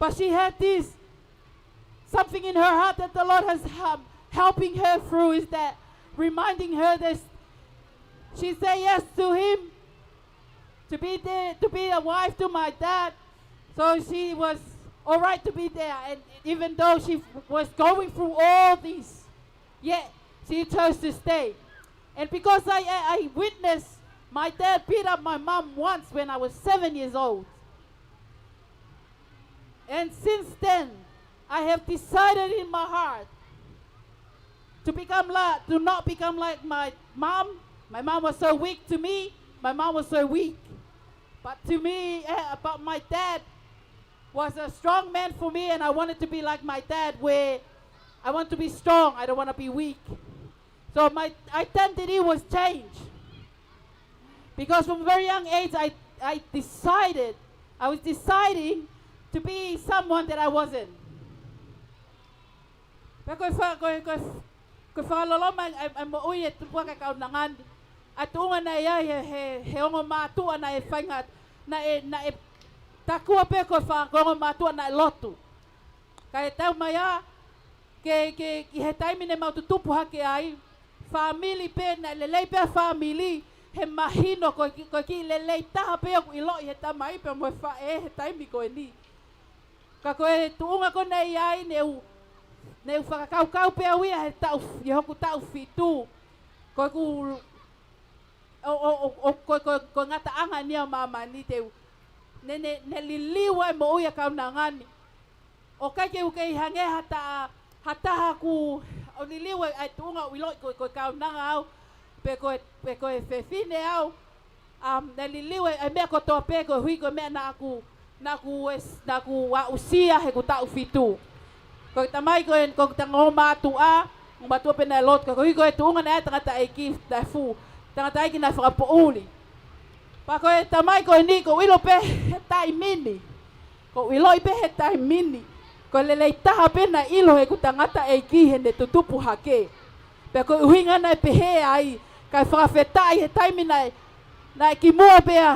But she had this something in her heart that the Lord has helping her through, is that reminding her that she said yes to him, to be there, to be a wife to my dad. So she was all right to be there, and even though she was going through all these, yet she chose to stay. And because I witnessed my dad beat up my mom once when I was 7 years old. And since then, I have decided in my heart to not become like my mom. My mom was so weak to me. My mom was so weak. But to me, but my dad was a strong man for me, and I wanted to be like my dad, where I want to be strong. I don't want to be weak. So my identity was changed. Because from a very young age, I was deciding to be someone that I wasn't. Ko whakaloloma ai mo ui e tupua ka kaunangan. A tuunga na ia he ongo mātua na e whainga, na e takua pe ko whakongo mātua na e lotu. Ka e tau mai a, ke he taimine mau tutupu hake ai, whamili pe na lelei pe whamili, he mahino ko ki lelei taha pe aku ilo i he tamai pe mo he taimi ko e ni. Ka ko e tuunga ko nei ai ne u whakakau pe au ia he tau, i hoku tau fitu. Ko ku ko ngata anga nia mama ni te ne liliwa mo uia kaunangani. O kai ke uke hange hata ku o liliwa ai tuunga u ilo ko kaunanga au pe ko e fefine au ne liliwa ai me ko to pe ko hui ko me na ku wa usia he ku tau fitu. Ko tamai ko tango matua pe na lot ko hui ko e tuunga na tangata e ki da fu tangata e ki na whakapouli. Pa ko e tamai ko ni ko ilo pe he tai mini. Ko ilo pe he tai mini. Ko lelei taha pe na ilo he ku tangata e ki he ne tutupu hake. Pe ko uhinga na pe he ai kai whakawhetai he tai mina na ki mua pe a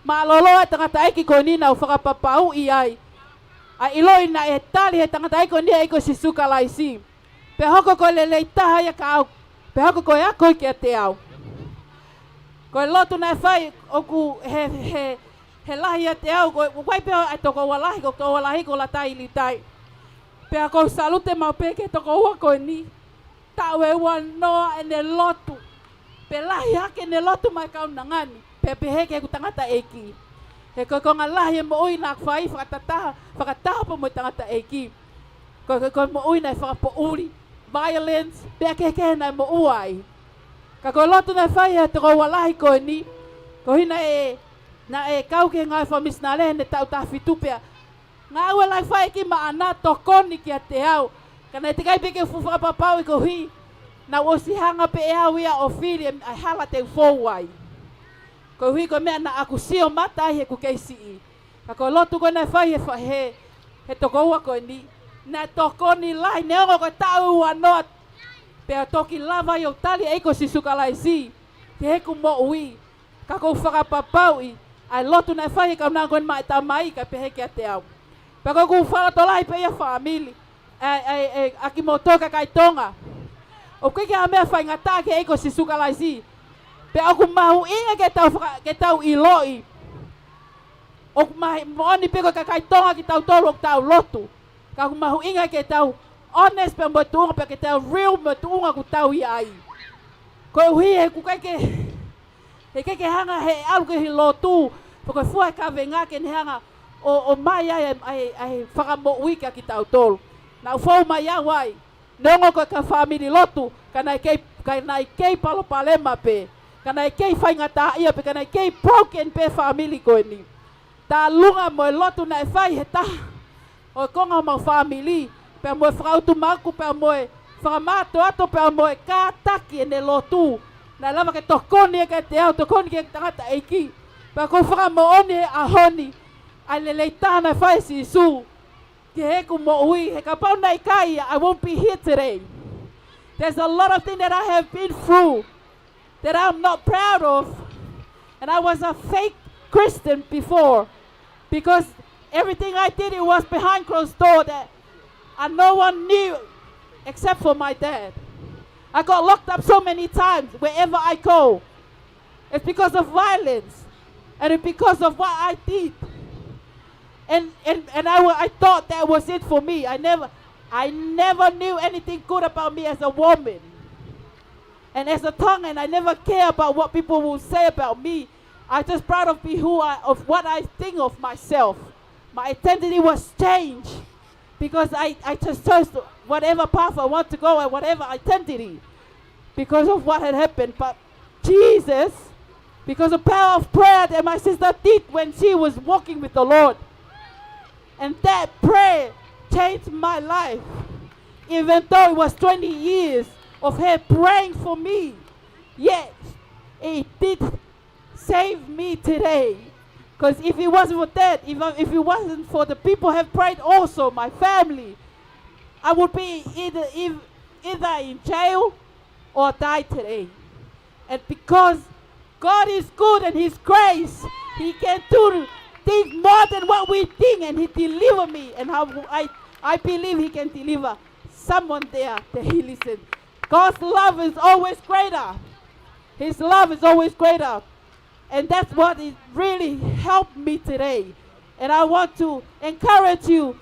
maloloa tangata e ki ko ni na whakapapau i ai. A iloi na e tali he tangata e ko ni e ko si suka laisi. Pe hoko ko lelei taha ia ka au. Pe hoko ko ia ko ki a te au. Ko e lotu na e whai oku he lahi a te au. Ko wai peo ai toko walahi ko toko walahi ko la tai li tai. Pe a ko salute mau pe ke toko ua ko ni. Tau e ua noa e ne lotu. Pe lahi hake ne lotu mai kaunangani. Pe heke ku tangata e ki. He ko ngā lahi e mo ui nā whai whakataha pa mo tangata e ki. Ko mo ui nai whakapouri. Violence, pe ke nai mo uai. Ka ko lotu nai whai e te ko walahi ko ni. Ko hina na e kau ke ngai whamis nā lehe ne tau tawhitu pia. Ngā ua lai whai ki ma ana tokoni ki a te au. Ka nei te kai peke whakapapau i ko hui. Na osi hanga pe e au ia o whiri ai hala te whauai. Ko hui ko mea na aku sio mata he ku keisi i. Ka ko lotu ko nai whai he toko ua ko ni. Na tokoni lai ne ongo ko tau ua noa. Pea toki lava i o tali eiko si suka lai si. Ke heku mo ui. Ka ko whakapapau i. Ai lotu nai whai ka unang koen mai tamai ka pehe ki a te au. Pea ko ku whanatolai pe ia whamili. Aki mo toka kai tonga. O keke a mea whai ngata ke eiko si suka lai si. Pe aku mahu inga ke tau iloi. O maoni pe ko kai tonga ki tau tolu o tau lotu. Ka aku mahu inga ke tau honest pe mo tuunga pe ke tau real mo tuunga ku tau i ai. Ko hui he ku keke he keke hanga he alu ke hi lotu. Ko fua ka venga ke ni hanga o mai ai whakamo uika ki tau tolu. Na ufau mai a wai. Nongo ko ka family lotu kanai kei palo palema pe. Kanai kei whainga tā ia pe kanai kei broken pe family ko ni. Tā lunga mo lotu na e whai he taha. O konga mau family. Pe mo whakautu maku pe mo whakamato ato pe mo ka taki e ne lotu. Na lama ke tokoni e ke te au, tokoni ke tangata eiki. Pe ko whakamooni e ahoni. Ai lelei tāna whai si su. Ke heku mo ui, he ka pau nei kai, I won't be here today. There's a lot of things that I have been through that I'm not proud of. And I was a fake Christian before. Because everything I did, it was behind closed door that and no one knew except for my dad. I got locked up so many times wherever I go. It's because of violence. And it's because of what I did. And I thought that was it for me. I never knew anything good about me as a woman. And as a tongue, and I never care about what people will say about me. I just proud of me of what I think of myself. My identity was changed because I just chose whatever path I want to go and whatever identity because of what had happened. But Jesus, because of the power of prayer that my sister did when she was walking with the Lord, and that prayer changed my life. Even though it was 20 years of her praying for me, yet it did save me today. Because if it wasn't for that, if it wasn't for the people who have prayed also, my family, I would be either in jail or die today. And because God is good and His grace, He can do things more than what we think, and He delivered me. And I believe He can deliver someone there that He listens. God's love is always greater. His love is always greater. And that's what it really helped me today. And I want to encourage you,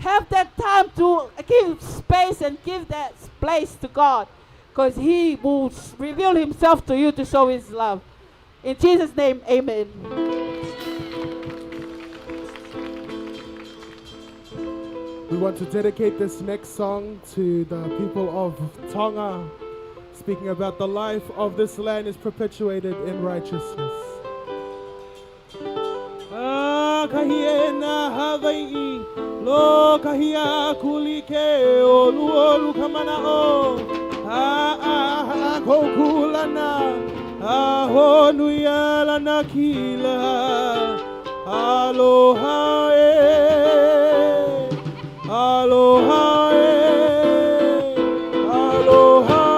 have that time to give space and give that place to God, because He will reveal Himself to you to show His love. In Jesus' name, amen. We want to dedicate this next song to the people of Tonga, speaking about the life of this land is perpetuated in righteousness. Kahiena Hawaii, lo kahia kulike olu olu kamana o, kokulana, honu yalana kila, aloha aloha aloha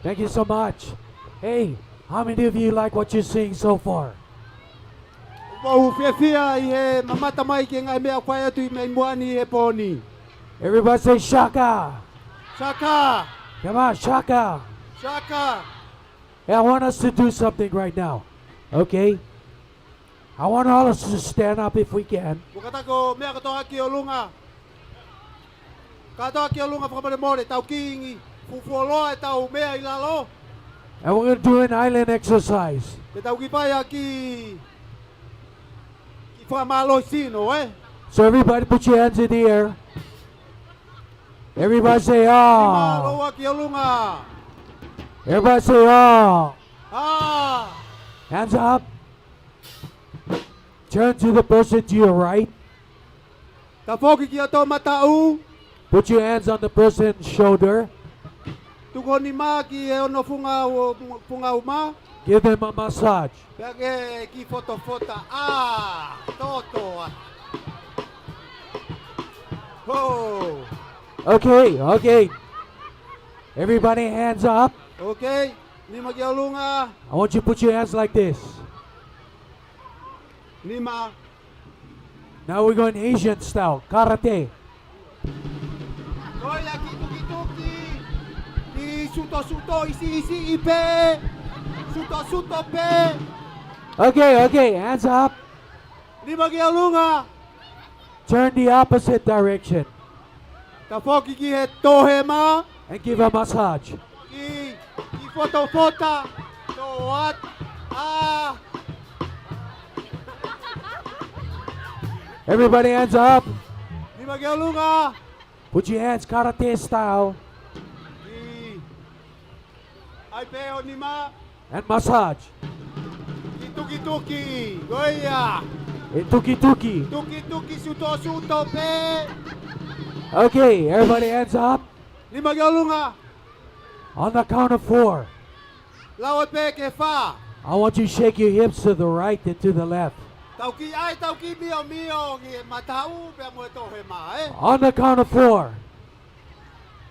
Thank you so much. Hey, how many of you like what you're seeing so far? O fia I he mamata mai ke ngai mea whai atu I mei muani he poni. Everybody say shaka. Shaka! Come on, shaka. Shaka! Hey, I want us to do something right now. Okay? I want all of us to stand up if we can. Bukata ko mea katoa ki o lunga. Katoa ki o lunga whakamare more tau kiingi. Fufuoloa e tau mea I lalo. And we're going to do an island exercise. Te tau ki pai a ki whamalo sino, eh? So everybody put your hands in the air. Everybody say, Lima ah. loa ki o lunga. Everybody say, ah. Ah! Hands up. Turn to the person to your right. Ta whoki ki o tō matau. Put your hands on the person's shoulder. Tuko ni mā ki e ono funga uma. Give them a massage. Pea ke ki fota. Ah! Toto. Oh! Okay. Everybody hands up. Okay. Lima ki o lunga. I want you to put your hands like this. Lima. Now we're going Asian style, karate. Koia ki tuki. Ki suto. Isi pe. Suto pe. Okay, hands up. Lima ki o lunga. Turn the opposite direction Ta whoki ki he tohema. and give a massage. Ki fota. Toat. Ah! Everybody hands up. Lima ki o lunga. Put your hands karate style Ki. Ai pe o nima. and massage. Ki tuki. Koia. In tuki. Tuki suto pe. Okay, everybody hands up. Lima ki o lunga. On the count of 4. Lawat pe ke wha. I want you to shake your hips to the right and to the left. Tau ki mio ki matau pe mo tohema, eh? On the count of 4.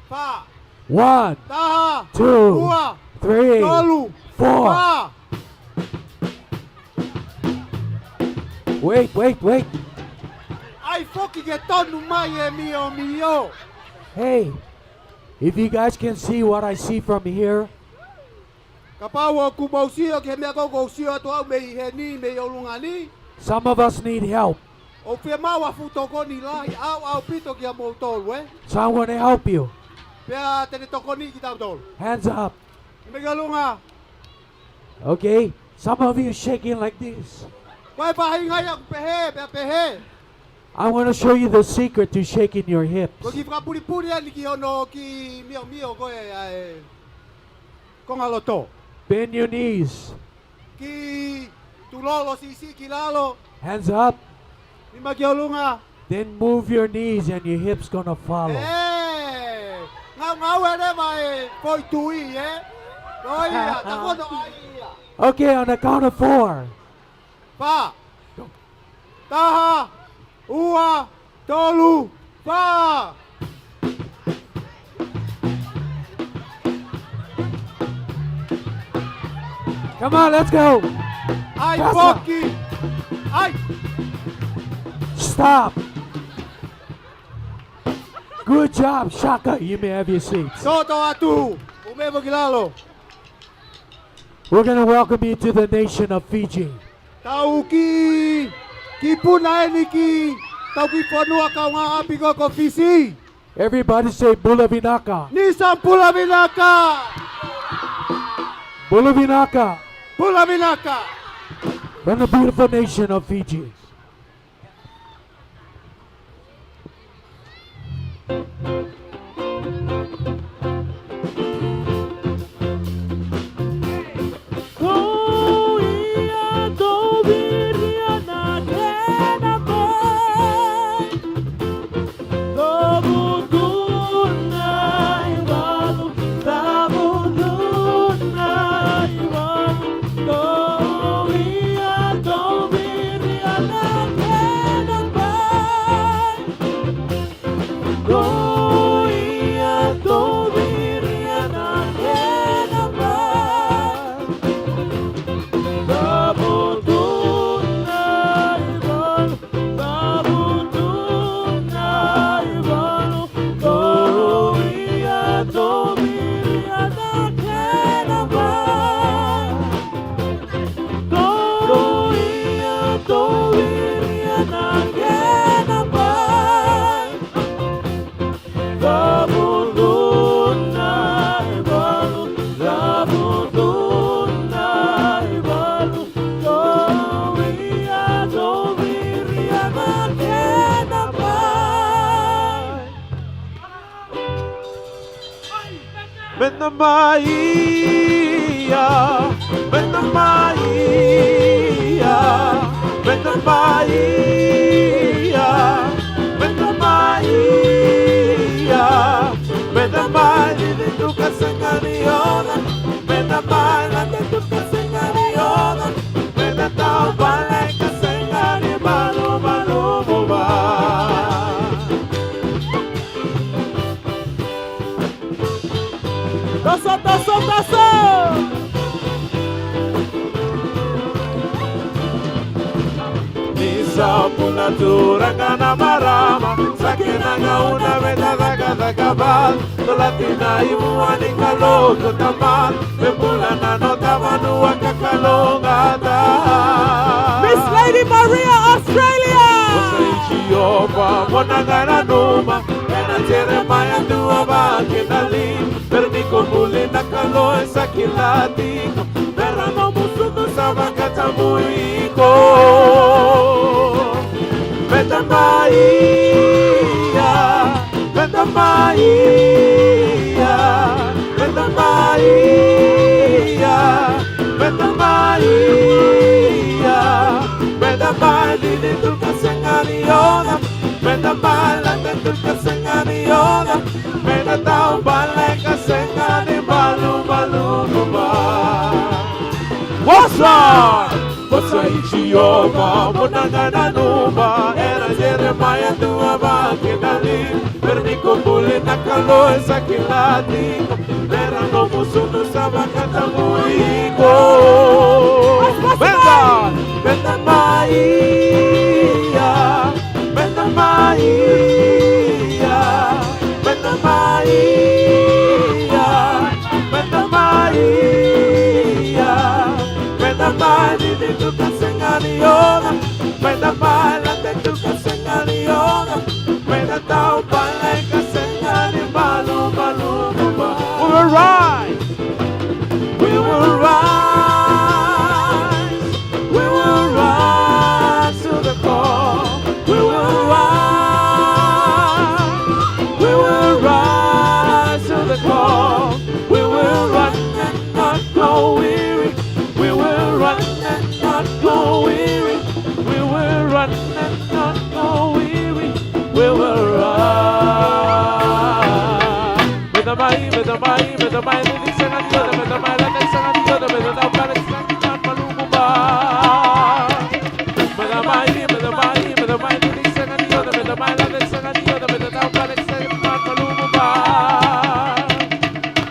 Wha. 1, Taha. 2, Ua. 3, Tolu. 4. Wha. Wait. Ai whoki ke tonu mai e mio. Hey, if you guys can see what I see from here, Ka pau o kumausio ke mea koko usio atu au mei he ni mei o lunga ni. some of us need help. O pia maua futoko ni lai au pito ki a mo tolu, eh? So I'm going to help you. Pea tene toko ni ki tau tolu. Hands up. Mega lunga. Okay? Some of you shaking like this. Pai pahinga ia pehe. I want to show you the secret to shaking your hips. Ko ki whakapuripuri ani ki ono ki mio koe ai konga loto. Bend your knees. Ki tulolo sisi ki lalo. Hands up. Lima ki o lunga. Then move your knees and your hips going to follow. Ngau ere mai koi tui, eh? Koia, takono ai ia. Okay, on the count of 4. Pa. Taha. Ua. Tolu. Pa. Come on, let's go. Ai Faster. poki. Ai. Stop. Good job, Shaka. You may have your seats. Toto atu. Umebo ki lalo. We're going to welcome you to the nation of Fiji. Tau ki puna ni ki. Tau ki whanua ka ngā api ko Fisi. Everybody say Bula Vinaka. Nisam Pula Vinaka. Bula Vinaka. Pula Vinaka. From the beautiful nation of Fiji. Don't be Mena Maia, Mena Maia, Mena Maia, Mena Maia, Mena Maia, tu kasenganiona, Mena Maia, tu kasenganiona, Mena tau balai kasengani malu malu boba. Dança, dança, dança! Nisa pula turangana marama, sakinanga una veda daga bal, tolatina imuani kaloko tamal, pula nano tamanu akakalongada. Miss Lady Maria, Australia! Jehovah, monangana numa, ena Jeremiah dua bakinali, pernico muli nakalo sakilati, perano musuku sama katamuiko. Meta Maia, Meta Maia, Meta Maia, Meta Maia, Meta Maia, tu kasenganiona, Meta Maia, tu kasenganiona, Meta tau balai kasengani balu balu ba. What's up? What's up, Jehovah? Monangana numa, era Jeremiah dua bakinali, pernico muli nakalo sakilati, era no musuno sama katamuiko. Benda, Benda Maia, Benda Maia, Benda Maia, Benda Maia, Benda Maia, tu kasenganiona, Benda Maia, tu kasenganiona, Benda tau balai kasengani balu balu ba. We will rise, we will rise, we will rise to the call, we will rise, we will rise to the call, we will run and not go weary, we will run and not go weary, we will run and not go weary, we will run. With the mind, with the mind, with the mind, with the second, with the mind, with the second, with the mind, with the mind, malumuba. With the mind, with the mind, with the mind, with the second, with the mind, with the second, with the mind, malumuba.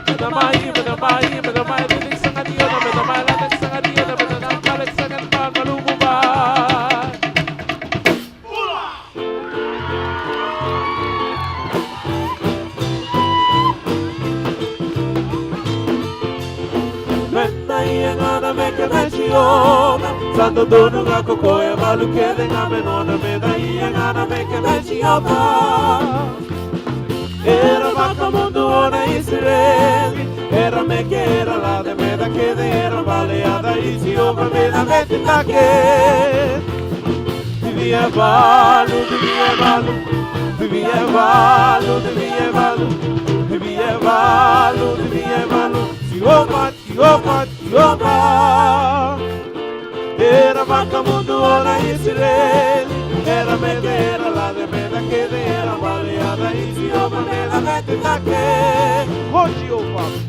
With the mind, with the mind, with the mind, with the second, with the mind, with the second, with the second, malumuba. Ngana meke mechiona, santo dono ngako koe malu kede ngame nona meda iya ngana meke mechiona. Era vaka mundo ona Israeli, era meke era la de meda kede era baleada isi over meda metindake. Divie valu, divie valu, divie valu, divie valu, divie valu, divie valu. Jehovah, Jehovah, Jehovah. Era vaca mundo ora Israeli, era meda era la de meda que era baleada e Jehovah meda mete taque.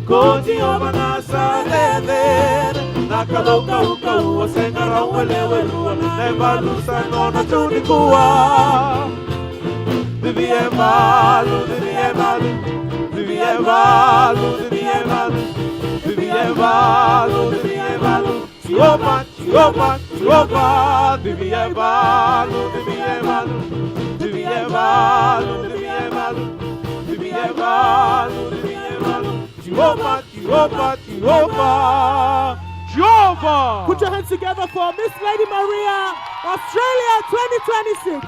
Com Jehovah na saledera, na caloca uca ua senhora uele lua, leva lusa nona tunicua. Divie valu, divie valu, divie valu, divie valu. Divievalu, divievalu, Jehovah, Jehovah, Jehovah, divievalu, divievalu, divievalu, divievalu, divievalu, divievalu, Jehovah, Jehovah, Jehovah, Jehovah. Put your hands together for Miss Lady Maria, Australia 2026.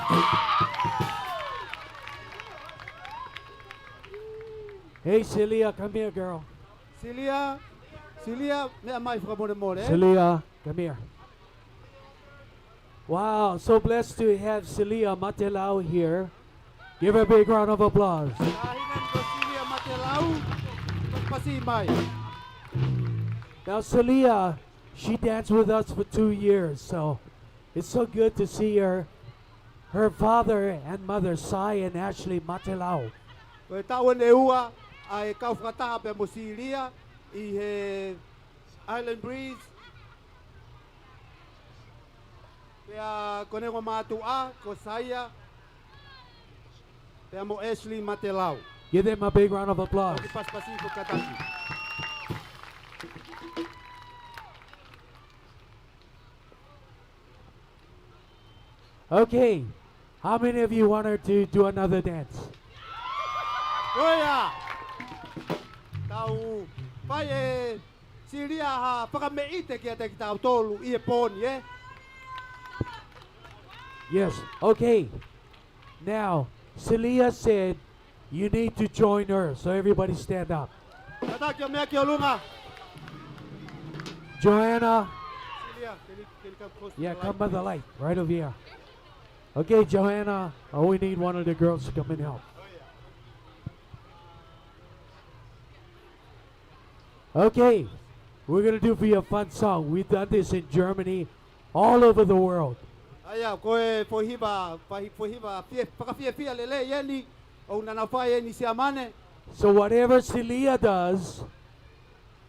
Hey, Celia, come here, girl. Celia, Celia, me mai fra more. Celia, come here. Wow, so blessed to have Celia Matelau here. Give her a big round of applause. Kahinan ko Celia Matelau. pasi mai. Now, Celia, she danced with us for 2 years, so it's so good to see her father and mother, Sai and Ashley Matelau. Ko e tau ne ua ai kau whakataha pe Mosilia I he Island Breeze. Pea kone ngā mātua ko Saia. Pea mo Ashley Matelau. Give them a big round of applause. Ki paspasi ko kataki. Okay, how many of you want her to do another dance? Oia! Tau pai e Siria ha whakameite kia te ki tau tolu I e poni, eh? Yes, okay. Now, Celia said you need to join her, so everybody stand up. Tata kia mea kia lunga. Joanna, Siria, can you come close to yeah, the come light, by the please? light, right over here. Okay, Joanna, we need one of the girls to come and help. Okay, we're gonna do for you a fun song. We've done this in Germany, all over the world. Aia, koe pohiba whakawhia lele ieni, o nana whai eni si amane. So whatever Celia does,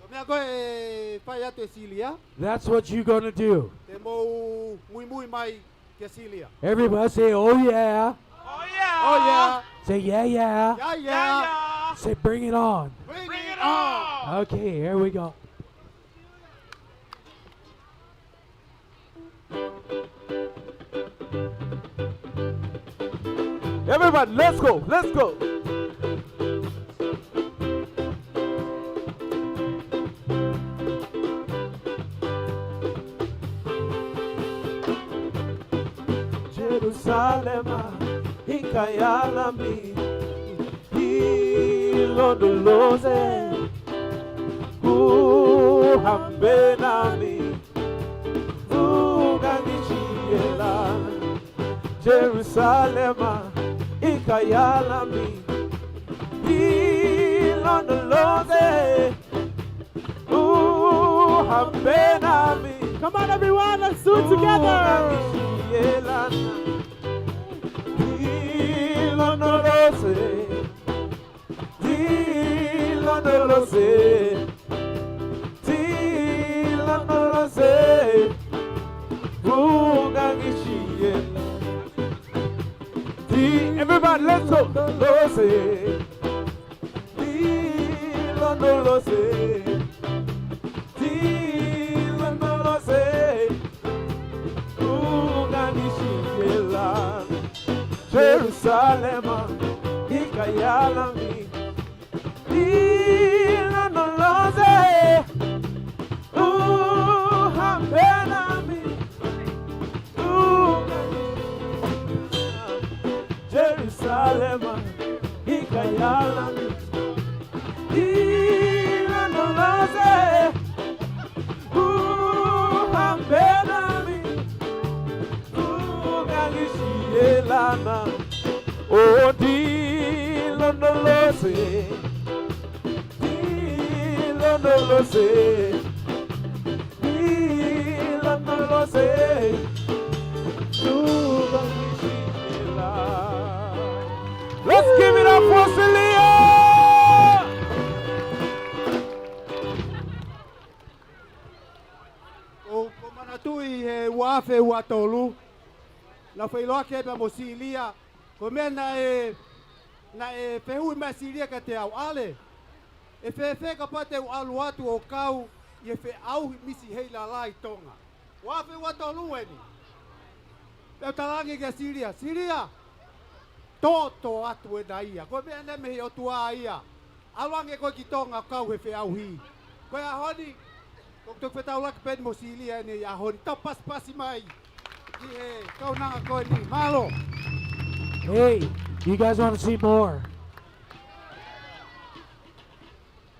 Ko mea koe e whai atu e Silia, that's what you're gonna do. te mou mui mai kia Silia. Everybody say, oh yeah. Oh yeah! Oh yeah, Say, yeah, yeah. yeah, Yeah, yeah, yeah! Say, bring it on. bring Bring it it on. on! Okay, here we go. Everybody, let's go, let's go. Jerusalem, ikayalami, ilondoloze, uhambe nami, ugangishiela. Jerusalem, ikayalami, ilondoloze, uhambe nami. Come on, everyone, let's do it together. Everybody, let's go. Jerusalem, ikayalami, ilondoloze, uhambe nami, Jerusalem, ikayalami, ilondoloze, uhambe nami, ugangishielana. Oh, dilondolose, dilondolose, dilondolose, let's give it up for Celia! O manatui he wafe ua tolu. Na whailoa ke pa Mosilia. Ko mea na e pehui mea Silia ka te au ale. E whewhe ka pate u alu atu o kau I e whe au misi hei la lai tonga. Wafe ua tolu eni. Peo talangi ka Silia. Silia! Toto atu e na ia. Ko mea ne mehi o tua ia. Aluange koe ki tonga kau he whe au hi. Koe a honi. Kok tuk whetau laki pen Mosilia ni a honi. Tau paspasi mai. Ki he kau nanga koe ni. Malo. Hey, you guys want to see more?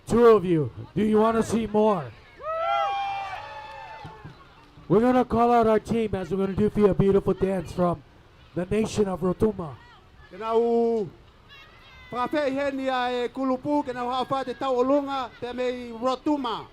2 of you, do you want to see more? We're going to call out our team as we're going to do for you a beautiful dance from the nation of Rotuma. Tēnā u Whakawhi heni a kulupu ke nau hawha te tau olunga pe mei Rotuma.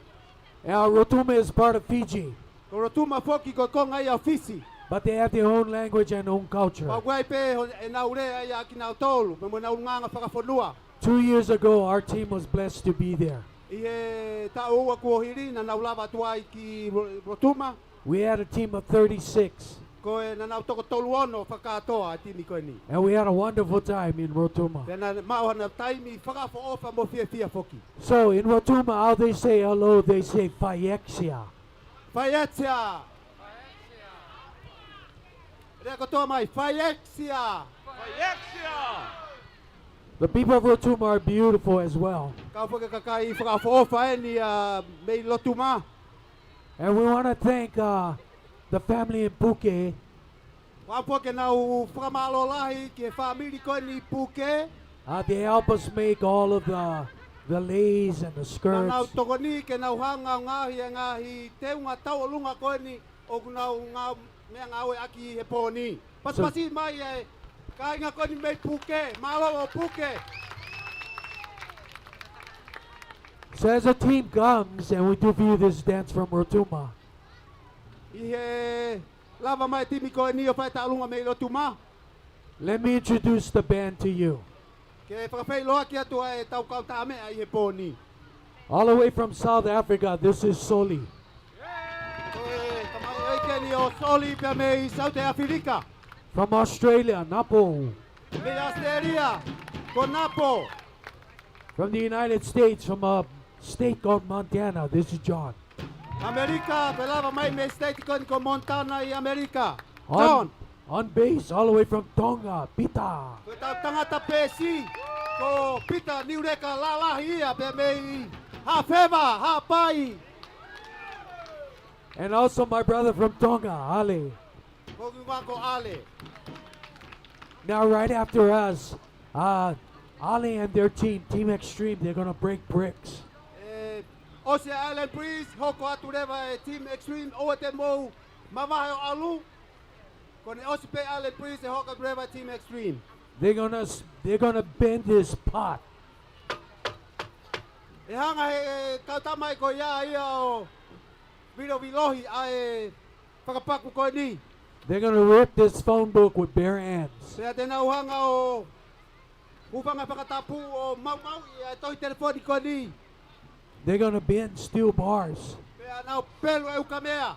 Rotuma is part of Fiji, Ko Rotuma foki ko konga i a Fisi. but they have their own language and own culture. Pa guai pe e nau re ai a ki nau tolu. Me mo nau nganga whakawhanua. 2 years ago, our team was blessed to be there. I he tau ua kuohiri na nau lava tuai ki Rotuma. We had a team of 36, Ko e na nau toko tolu ono whakatoa a timi koe ni. and we had a wonderful time in Rotuma. Pena mao na taimi whakafo ofa mo fia foki. So in Rotuma, how they say hello, they say Fayexia. Faietia. Reko toa mai, Faietia. The people of Rotuma are beautiful as well. Ka whaka kakai whakafo ofa e ni mei Lotuma. And we want to thank the family in Puke. Wapo ke nau whakamalo lahi ke whamiri koe ni Puke. They help us make all of the leis and the Na nau skirts. toko ni ke nau hanga ngahi e ngahi te unga tau lunga koe ni o nau ngau mea ngau e aki he pōni. Pasipasi mai e ka inga koe ni mei Puke, malo o Puke. So as a team comes and we do for you this dance from Rotuma, I he lava mai timi koe ni o whai taulunga mei Lotuma. let me introduce the band to you. Ke whakawhai loa ki atua e tau kau tā mea i he pōni. All the way from South Africa, this is Soli. Koe tamai eike ni o Soli pia mei South Africa. From Australia, Napo. Mei Asteria, ko Napo. From the United States, from a state called Montana, this is John. America, pe lava mai mei state koe ni ko Montana i America. On, John. on bass, all the way from Tonga, Pita. Ko tau tangata pesi, ko Pita niureka lalahi ia pe mei ha feva, ha pai. And also my brother from Tonga, Ale. Ko ngako ale. Now right after us, Ali and their team, Team Extreme, they're gonna break bricks. Ose Island Breeze, hoko atu rewa e Team Extreme, o te mou, mamahe o alu. Kone Ose pe Island Breeze e hoko atu rewa Team Extreme. They're gonna bend this pot. E hanga he kautamai ko ia ia o Viro Vilohi a e whakapaku koe ni. They're gonna rip this phone book with bare hands. Pea te nau hanga o hupanga whakatapu o mau mau i a tohi telefoni koe ni. They're gonna bend steel bars. Pea nau pelu e uka mea.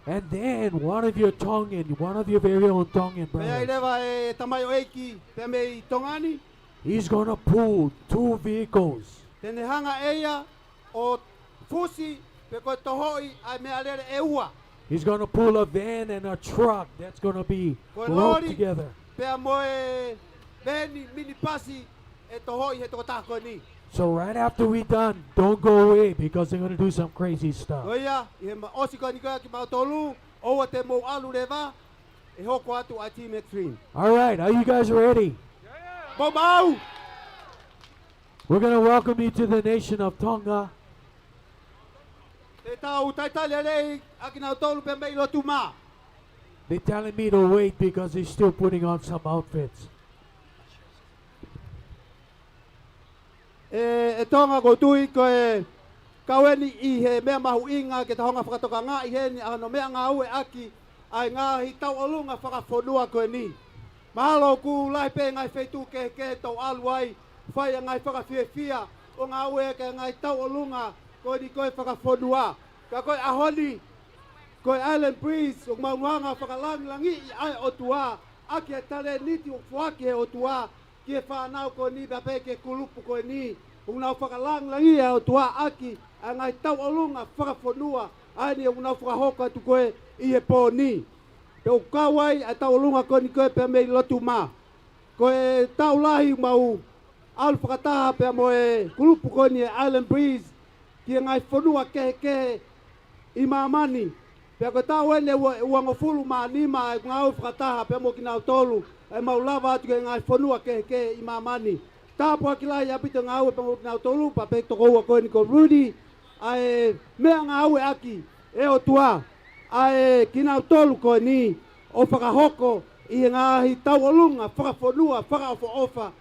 And then one of your Tongan, one of your very own Tongan Pea i brothers, rewa e tamai o eiki, pea mei tongani. he's gonna pull 2 vehicles. Tene hanga eia o fusi pe koe tohoi ai mea lere e ua. He's gonna pull a van and a truck that's gonna be Koe roped lori. together. Pea moe veni mini pasi e tohoi he toko taha koe ni. So right after we done, don't go away because they're gonna do some crazy stuff. Oia, i he osi koe ni koe ki mautolu, oua te mou alu rewa, e hoko atu a Team Extreme. All right, are you guys ready? Mau mau! We're gonna welcome you to the nation of Tonga. Te tau taitale rei, aki nau tolu pe mei lotu ma. They're telling me to wait because they're still putting on some outfits. E tonga ko tui koe kaweni i he mea mahu inga ke ta honga whakatoka ngā i he ni ano mea ngā ue aki ai ngā hi tau olunga whakawhonua koe ni. Mahalo ku lai pe ngai whaitu ke tau alu ai whai a ngai whakawhiawhia o ngā ue ke ngai tau olunga koe ni koe whakawhonua. Ka koe ahoni koe Island Breeze o maunuanga whakalangilangi i ai o tua aki e tale niti o whaki he o tua ki e whanau koe ni pe ke kulupu koe ni unau whakalangilangi e o tua aki a ngai tau olunga whakawhonua ai ni unau whakahoko atu koe i he pō ni. Te o kawai a tau olunga koe ni koe pe mei lotu ma. Koe tau lahi mau alu whakataha pe mo e kulupu koe ni e Island Breeze ki e ngai whonua kehe i mamani. Pea koe tau ene uangofulu ma nima e ngau whakataha pe mo ki nau tolu e mau lava atu ke ngai whonua kehe i mamani. Tāpua ki lai apita ngau e pe mo ki nau tolu pa pe toko ua koe ni ko Rudy ai mea ngau e aki e o tua ai ki nau tolu koe ni o whakahoko i ngahi tau olunga whakawhonua whakaofa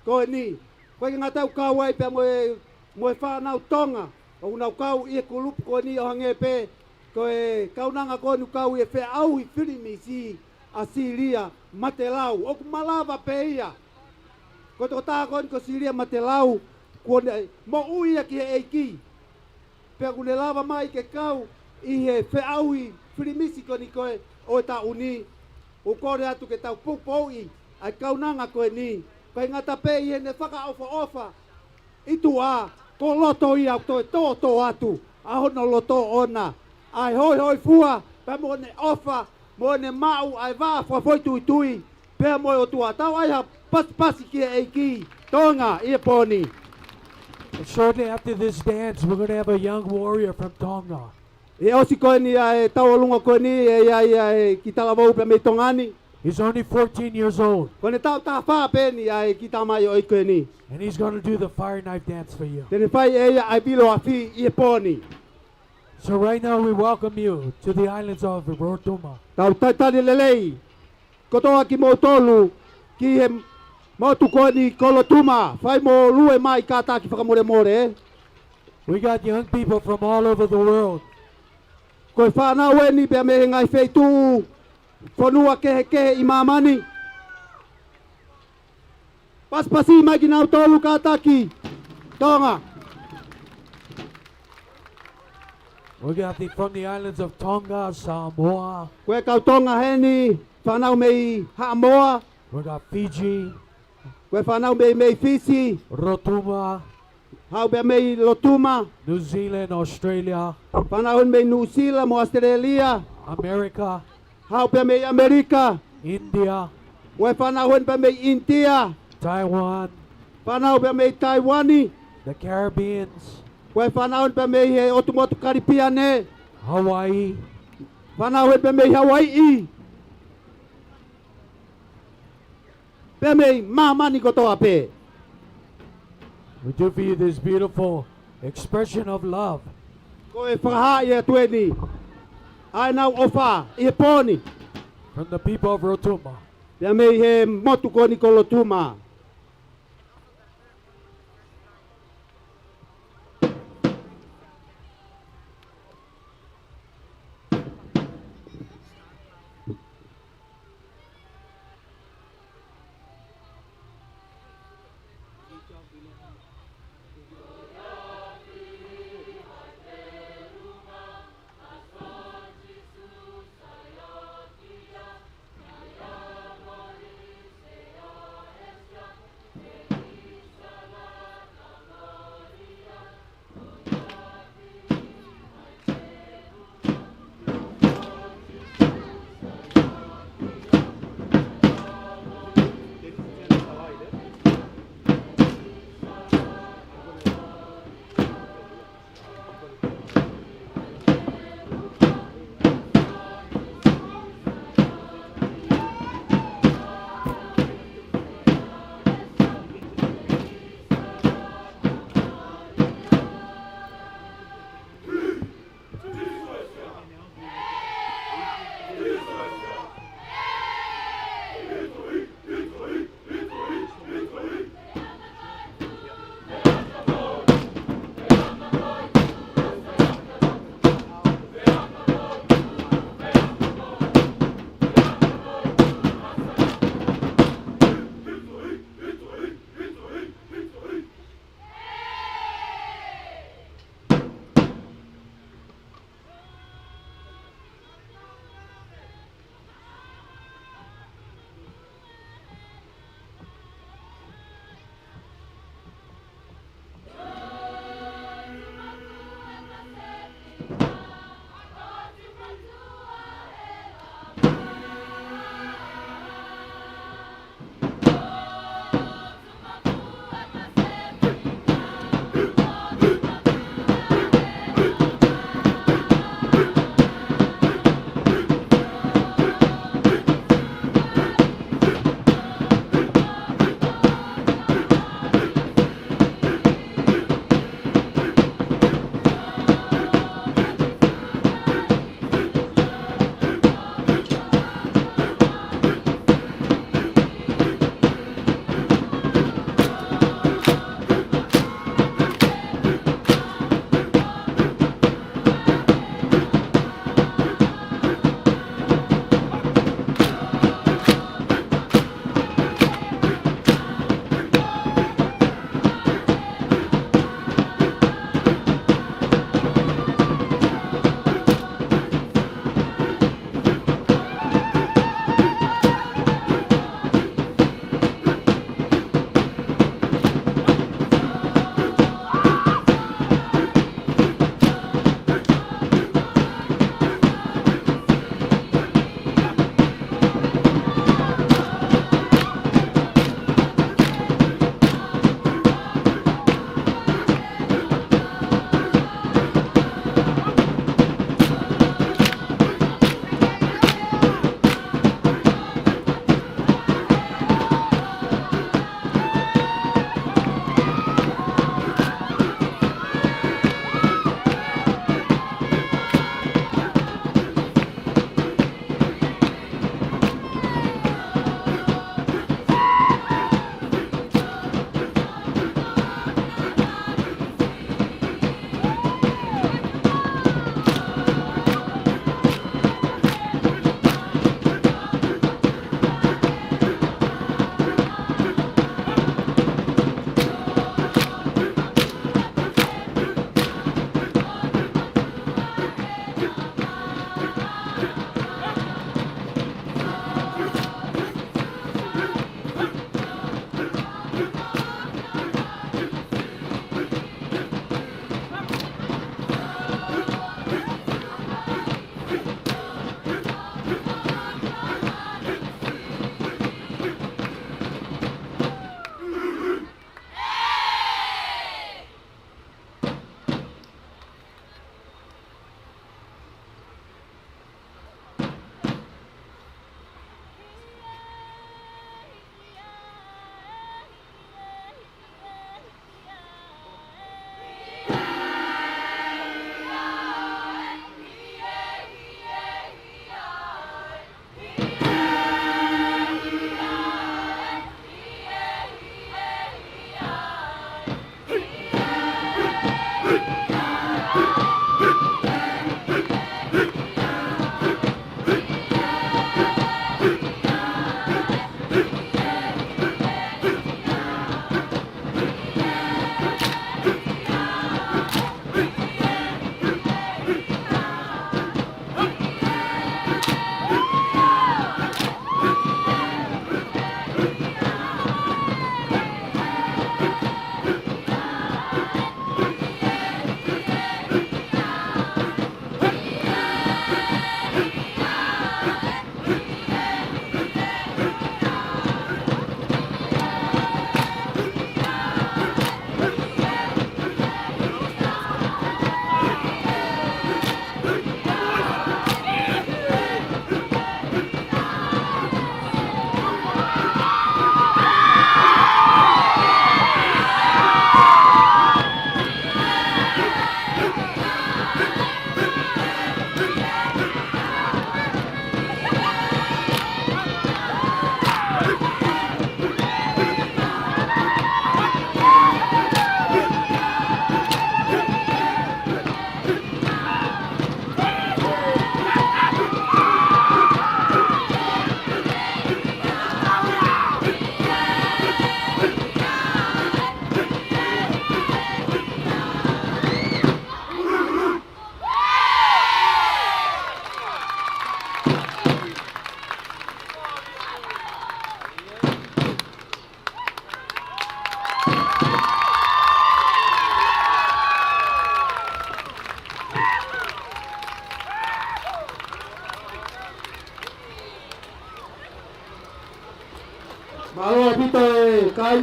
Ko ni. Ko nga tau kau ai pe mo whanau tonga. O nau kau i kulupu ko ni o hange pe. Ko e kaunanga ko nu kau e whea au i whirimi si a Siria matelau. O ku malava pe ia. Ko tō tā ko ni ko Siria matelau. Ko ne mo uia ki he eiki. Pe ku ne lava mai ke kau i he whea au i whirimisi ko ni koe o e tā uni. O kore atu ke tau pupou i. Ai kaunanga koe ni. Koe ngata pe i he ne whaka ofa. Itu a. Ko loto i au toi tō atu. Ahono loto ona. Ai hoi fua. Pe mo ne ofa. Mo ne mau ai wā foi tui. Pe mo o tua tau ai ha pasi ki e ki. Tonga i e poni. And shortly after this dance, we're going to have a young warrior from Tonga. E osi koe ni ai tau alunga koe ni e ki talavau pe me tongani. He's only 14 years old. Ko ne tau tā wha pe ni ai ki tamai o i koe ni. And he's going to do the fire knife dance for you. Tene whai e ai bilo a fi i e poni. So right now we welcome you to the islands of Rotuma. Tau taitani lelei. Kotoa ki mo tolu ki he motu koe ni kolotuma. Whai mo lue mai kātā ki whakamore. We got young people from all over the world. Koe whanau e ni pia me he ngai wheitu. Whanua kehe i mamani. Paspasi mai ki nau tolu kātā ki. Tonga. We got from the islands of Tonga, Samoa. Koe kau Tonga he ni. Whanau mei Haamoa. We got Fiji, Koe whanau mei Fiji. Rotuma, Hau pia mei Lotuma. New Zealand, Australia, Whanau mei New Zealand mo Australia. America, Hau pia mei Amerika. India, Koe whanau pia mei India. Taiwan, Whanau pia mei Taiwani. the Caribbeans, Koe whanau pia mei he otumotu Karipiane. Hawaii, Whanau pia mei Hawaii. Pia mei mamani kotoa pe. we do for you this beautiful expression of love. Koe whakaha i a tueni. Ai nau ofa i e poni. From the people of Rotuma. Pia mei he motu ko ni kolotuma.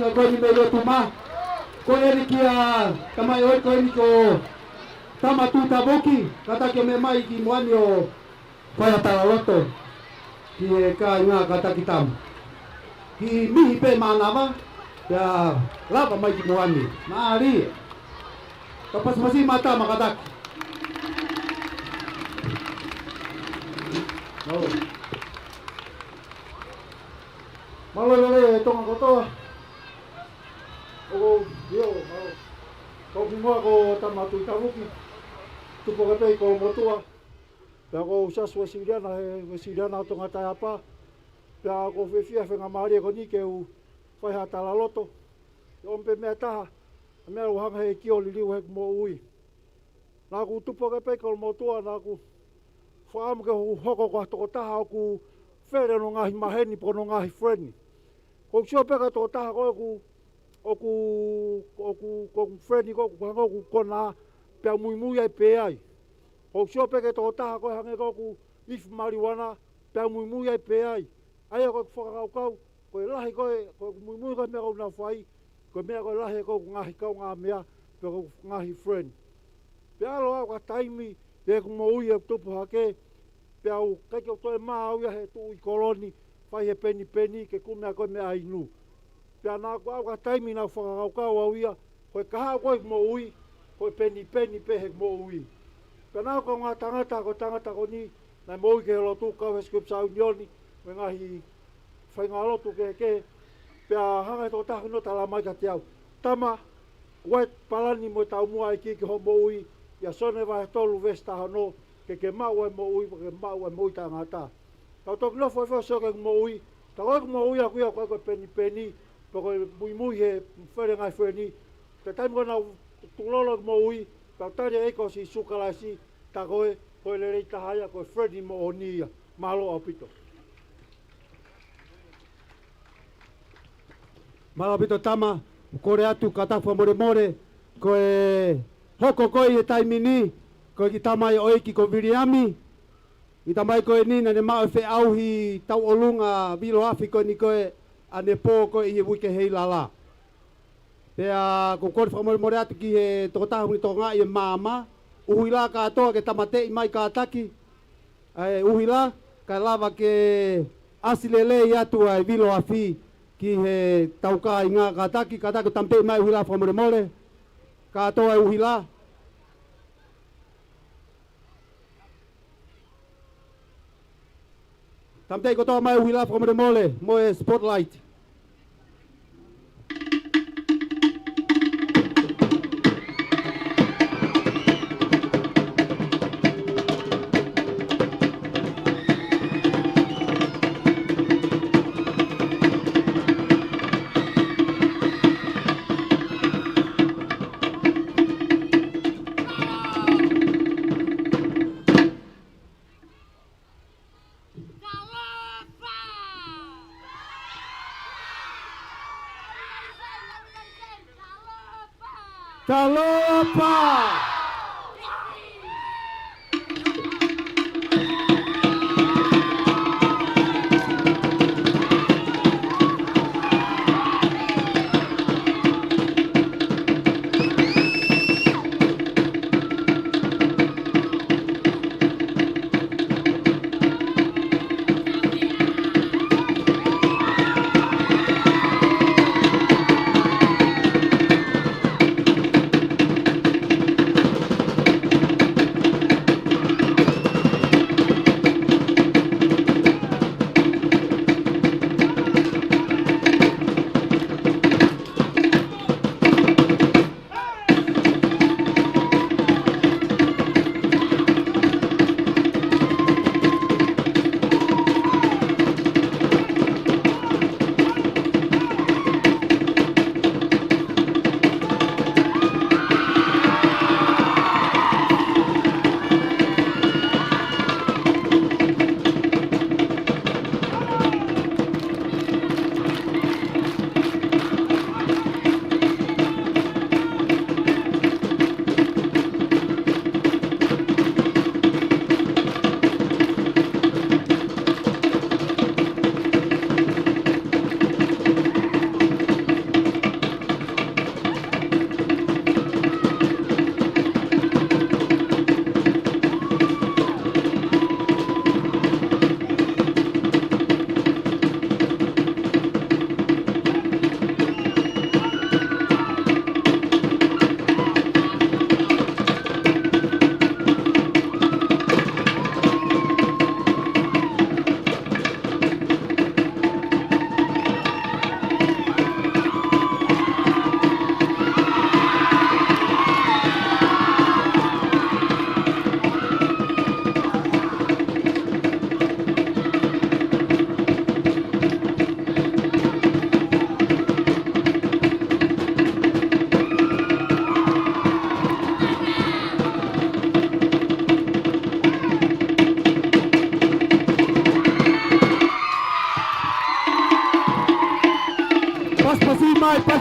nga ko ni melo tuma. Ko eri kia tamai oi ko ni ko tama tu taboki kata ke me mai ki mwani o pai ata loto. Ki ka nga kata kitam. Ki mi pe manava ya lava mai ki mwani. Mari. Kapas masih mata makatak. Oh. Malo tonga kotoa. O yo malo. Ko kingoa ko tamatu tabuki. Tupo kape ko motua. Pea ko usas wesiriana tonga tai apa. Pea ko fefia fenga maria ko ni ke u fai hatala loto. Ompe mea taha. Mea uhanga he kio liliu hek mo ui. Nā ku tupo kape ko motua nā ku whaamu ke hoko ko toko taha ku where no ngahi maheni po no ngahi freni. Ko sio peka toko taha ko ku freni ko ku kona pia mui ai pe ai. Ko sio peka toko taha ko hange ko ku if marijuana pia mui ai pe ai. Ai ko whakakau ko lahi ko mui ko mea ko na whai ko mea ko lahi ko ngahi kau ngā mea pia ko ngahi freni. Pia alo au ka taimi e ku mo ui e tupu hake pia u kake o toe maa au he tu i koloni whai he peni ke kumea koe mea inu. Pia nā ku au ka taimi nā whakakaukau au ia koe kaha koe mo ui koe peni pe he mo ui. Pia nā ku ngā tangata ko ni nai mo ui ke he lotu kau he skup sa unioni me ngahi whai ngā lotu ke pia hanga tō tahu no tala mai ka te au. Tama wai palani mo tau mua i ki ho mo ui ia sone vai tolu vesta hano ke mau e mo ui ke mau e mo i tangata. Tau tok no foi so ke mo ui. Tau mo ui aku ia ko peni ko mui he fere ngai feni. Te tai mo na tulolo mo ui tau tare e ko si sukalasi ta koe le rei tahaya ko Freddy mo onia malo apito. Malo apito tama kore atu katafa more ko hoko koe e taimini, koe ki tamai oiki ko Viriami, i tamai koe nina ne mao fe auhi tau olunga vilo afi koe ni koe ane pō koe i he wike hei lala. Pea ko kore whakamore atu ki he tokotahu ni tonga i e mama, uhila ka atoa ke tamate i mai ka ataki, uhila ka lava ke asilele i atu ai vilo afi ki he tauka i ngā ka ataki tampe i mai uhila whakamore ka atoa e uhila. Tamtei ko toa mai uhila whakamore mo e spotlight. Talopa!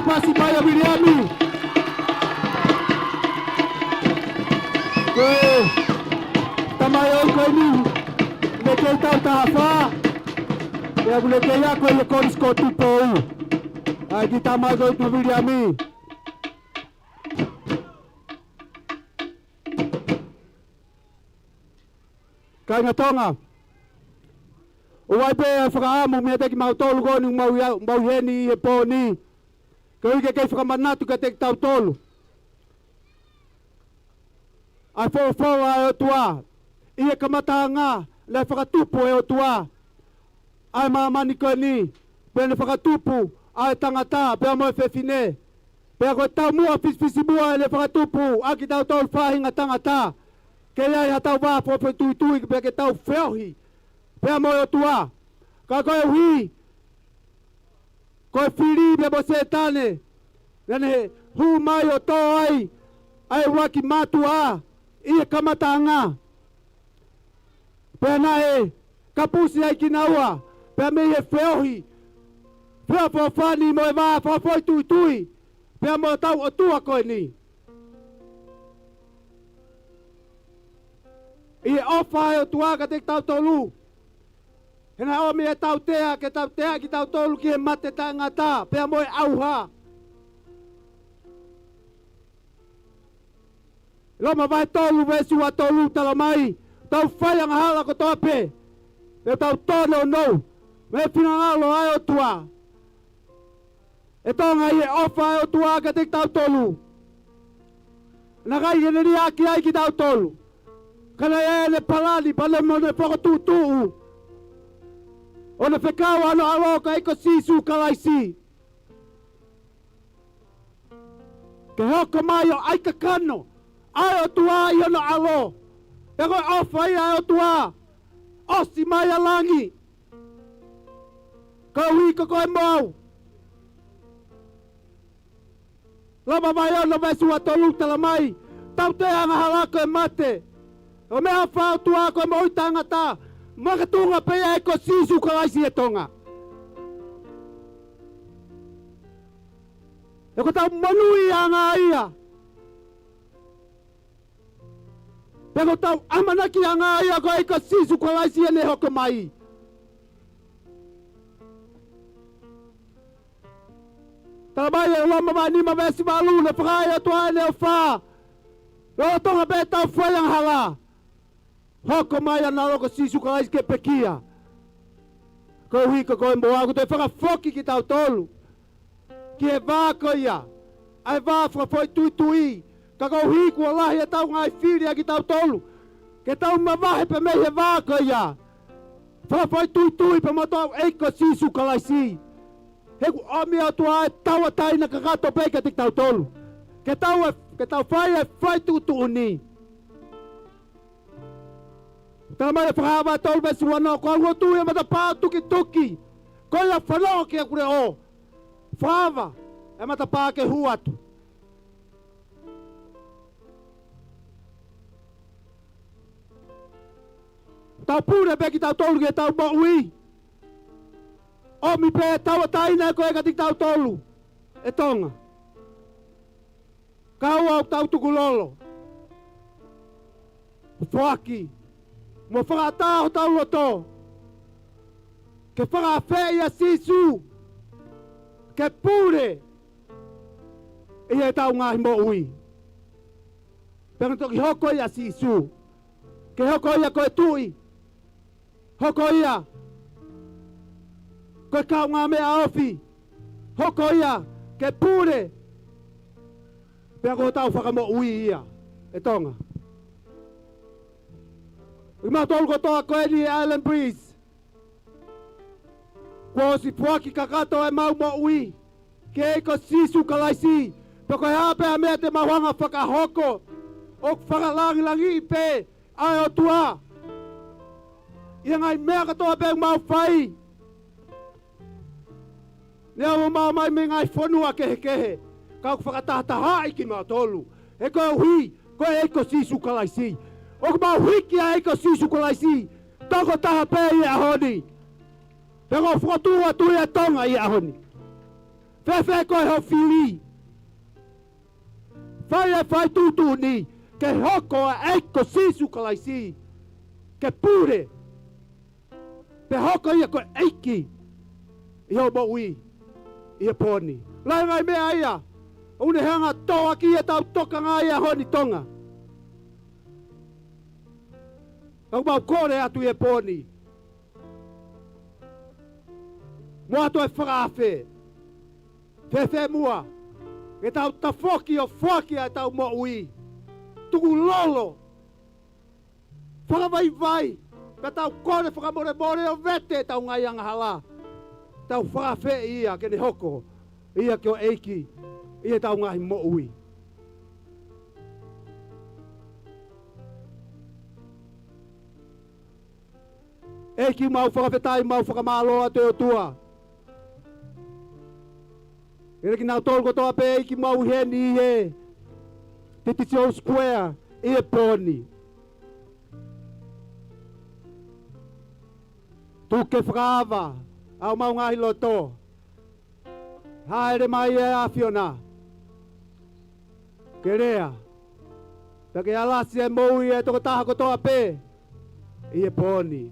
pasi mai Williami. Tamai o ko ni. Le ke tau tafa. Ya bule ke ya ko le koris ko tu po. Ai di tamai go tu Williami. Kai ngatonga. O wai pe whakaamu mea teki mau tolu goni mau heni e pōni. Ka ui ke kei whakamanatu ka teki tau tolu. Ai whawhawa e o tua. Ia ka matanga le whakatupu e o tua. Ai maamani koe ni. Pene whakatupu ai tangata pea moe whewhine. Pea koe tau mua fisfisi mua e le whakatupu. Aki tau tolu whahinga tangata. Kei ai hatau wā whawhai tui tui pea ke tau wheohi. Pea moe o tua. Ka koe hui. Koe whiri pea mo setane. Nene hu mai o tō ai. Ai waki matua. Ia kamatanga. Pea nae. Kapusi ai kinaua. Pea mei e wheohi. Pea whawhani moe wā whawhai tui tui. Pea moe tau o tua koe ni. Ia ofa e o tua ka tek tau tolu. Hena o me tau tea ke tau tea ki tau tolu ki he mate ta ngata. Pea moe auha. Loma vai tolu vesi wa tolu tala mai. Tau whai anga hala ko tope. E tau tono no. Me fina ngalo ai o tua. E tonga i e ofa e o tua ka tek tau tolu. Nakai ene ni aki ai ki tau tolu. Kana e le palani pale mo ne whaka tutu. O ne whekau ano alo ka eko sisu kalaisi. Ke hoko mai o aika kano. Ai o tua i ano alo. E koe ofa i ai o tua. Osi mai a langi. Ka hui ka koe mau. Lama mai o no vesu a tolu tala mai. Tau te anga halako e mate. O mea whao tua koe mo tangata. Makatunga pea eko sisu kalaisi e tonga. E ko tau manui anga ia. E ko tau amanaki anga ia ko eko sisu kalaisi e ne hoko mai. Talabai e loma mai nima vesi malu ne whakai o tua e ne o wha. E o tonga pe tau whaiang hala. Hoko mai ana loko sisu kalaisi ke pekia. Ko hui ko koe mboa ko te whakafoki ki tau tolu. Ki e vāko ia. Ai vā whakafoi tui tui. Ka ko hui kua lahi e tau ngai whiria ki tau tolu. Ke tau mawahe pe mei he vāko ia. Whakafoi tui tui pe moto eiko sisu kalaisi. He ku omi au tua e taua taina ka kato peika tik tau tolu. Ke tau whai e whai tutu uni. Tala mai e whakawa tolu besi wano, ko alua tui e mata pā tuki tuki. Ko ia whanau ki a kure o. Whawa e mata pā ke huatu. Tau pūre peki tau tolu ke tau mo ui. O mi pe tau taina e koe ka tik tau tolu. E tonga. Kau au tau tukulolo. Whaki. Mo whakatao tau loto. Ke whakawhea sisu. Ke pūre. Ia tau ngahi mo ui. Penga toki hoko ia sisu. Ke hoko ia koe tui. Hoko ia. Koe kau ngā mea ofi. Hoko ia. Ke pūre. Penga koe tau whakamo ui ia. E tonga. Ima tolu ko toa koe ni Island Breeze. Kua si puaki kakato e mau mo ui. Ke eiko sisu kalaisi. Pe koe hapea mea te mawanga whakahoko. O whakalangi langi i pe. Ai o tua. Ia ngai mea katoa pe mau whai. Nea mo mau mai me ngai whanua kehe kehe. Kau whakatahataha iki mau tolu. E koe hui. Koe eiko sisu kalaisi. O ka mau hiki a eko sisu kolaisi. Toko taha pē i ahoni. Peko whakatua tui a tonga i ahoni. Fefe koe ho fili. Fai tutu ni. Ke hoko a eiko sisu kalaisi. Ke pure. Pe hoko ia koe eiki. Iho mo ui. Ia poni. Lai ngai mea ia. Une hanga toa ki e tau toka ngā ia honi tonga. Kau mau kore atu e poni. Mua atu e whakawhe. Fefe mua. E tau tafoki o whaki a tau mo ui. Tuku lolo. Whakawai vai. Ka tau kore whakamore more o vete tau ngai anga hala. Tau whakawhe ia ke ne hoko. Ia ke o eiki. Ia tau ngai mo ui. Eiki mau whakawhetai mau whakamaloa te o tua. Ere ki nau tolu kotoa pe eiki mau heni he. Titio Square e poni. Tu ke whakawa au mau ngahi loto. Haere mai e a Fiona. Kerea. Take alasi e moui e toko taha kotoa pe. E poni.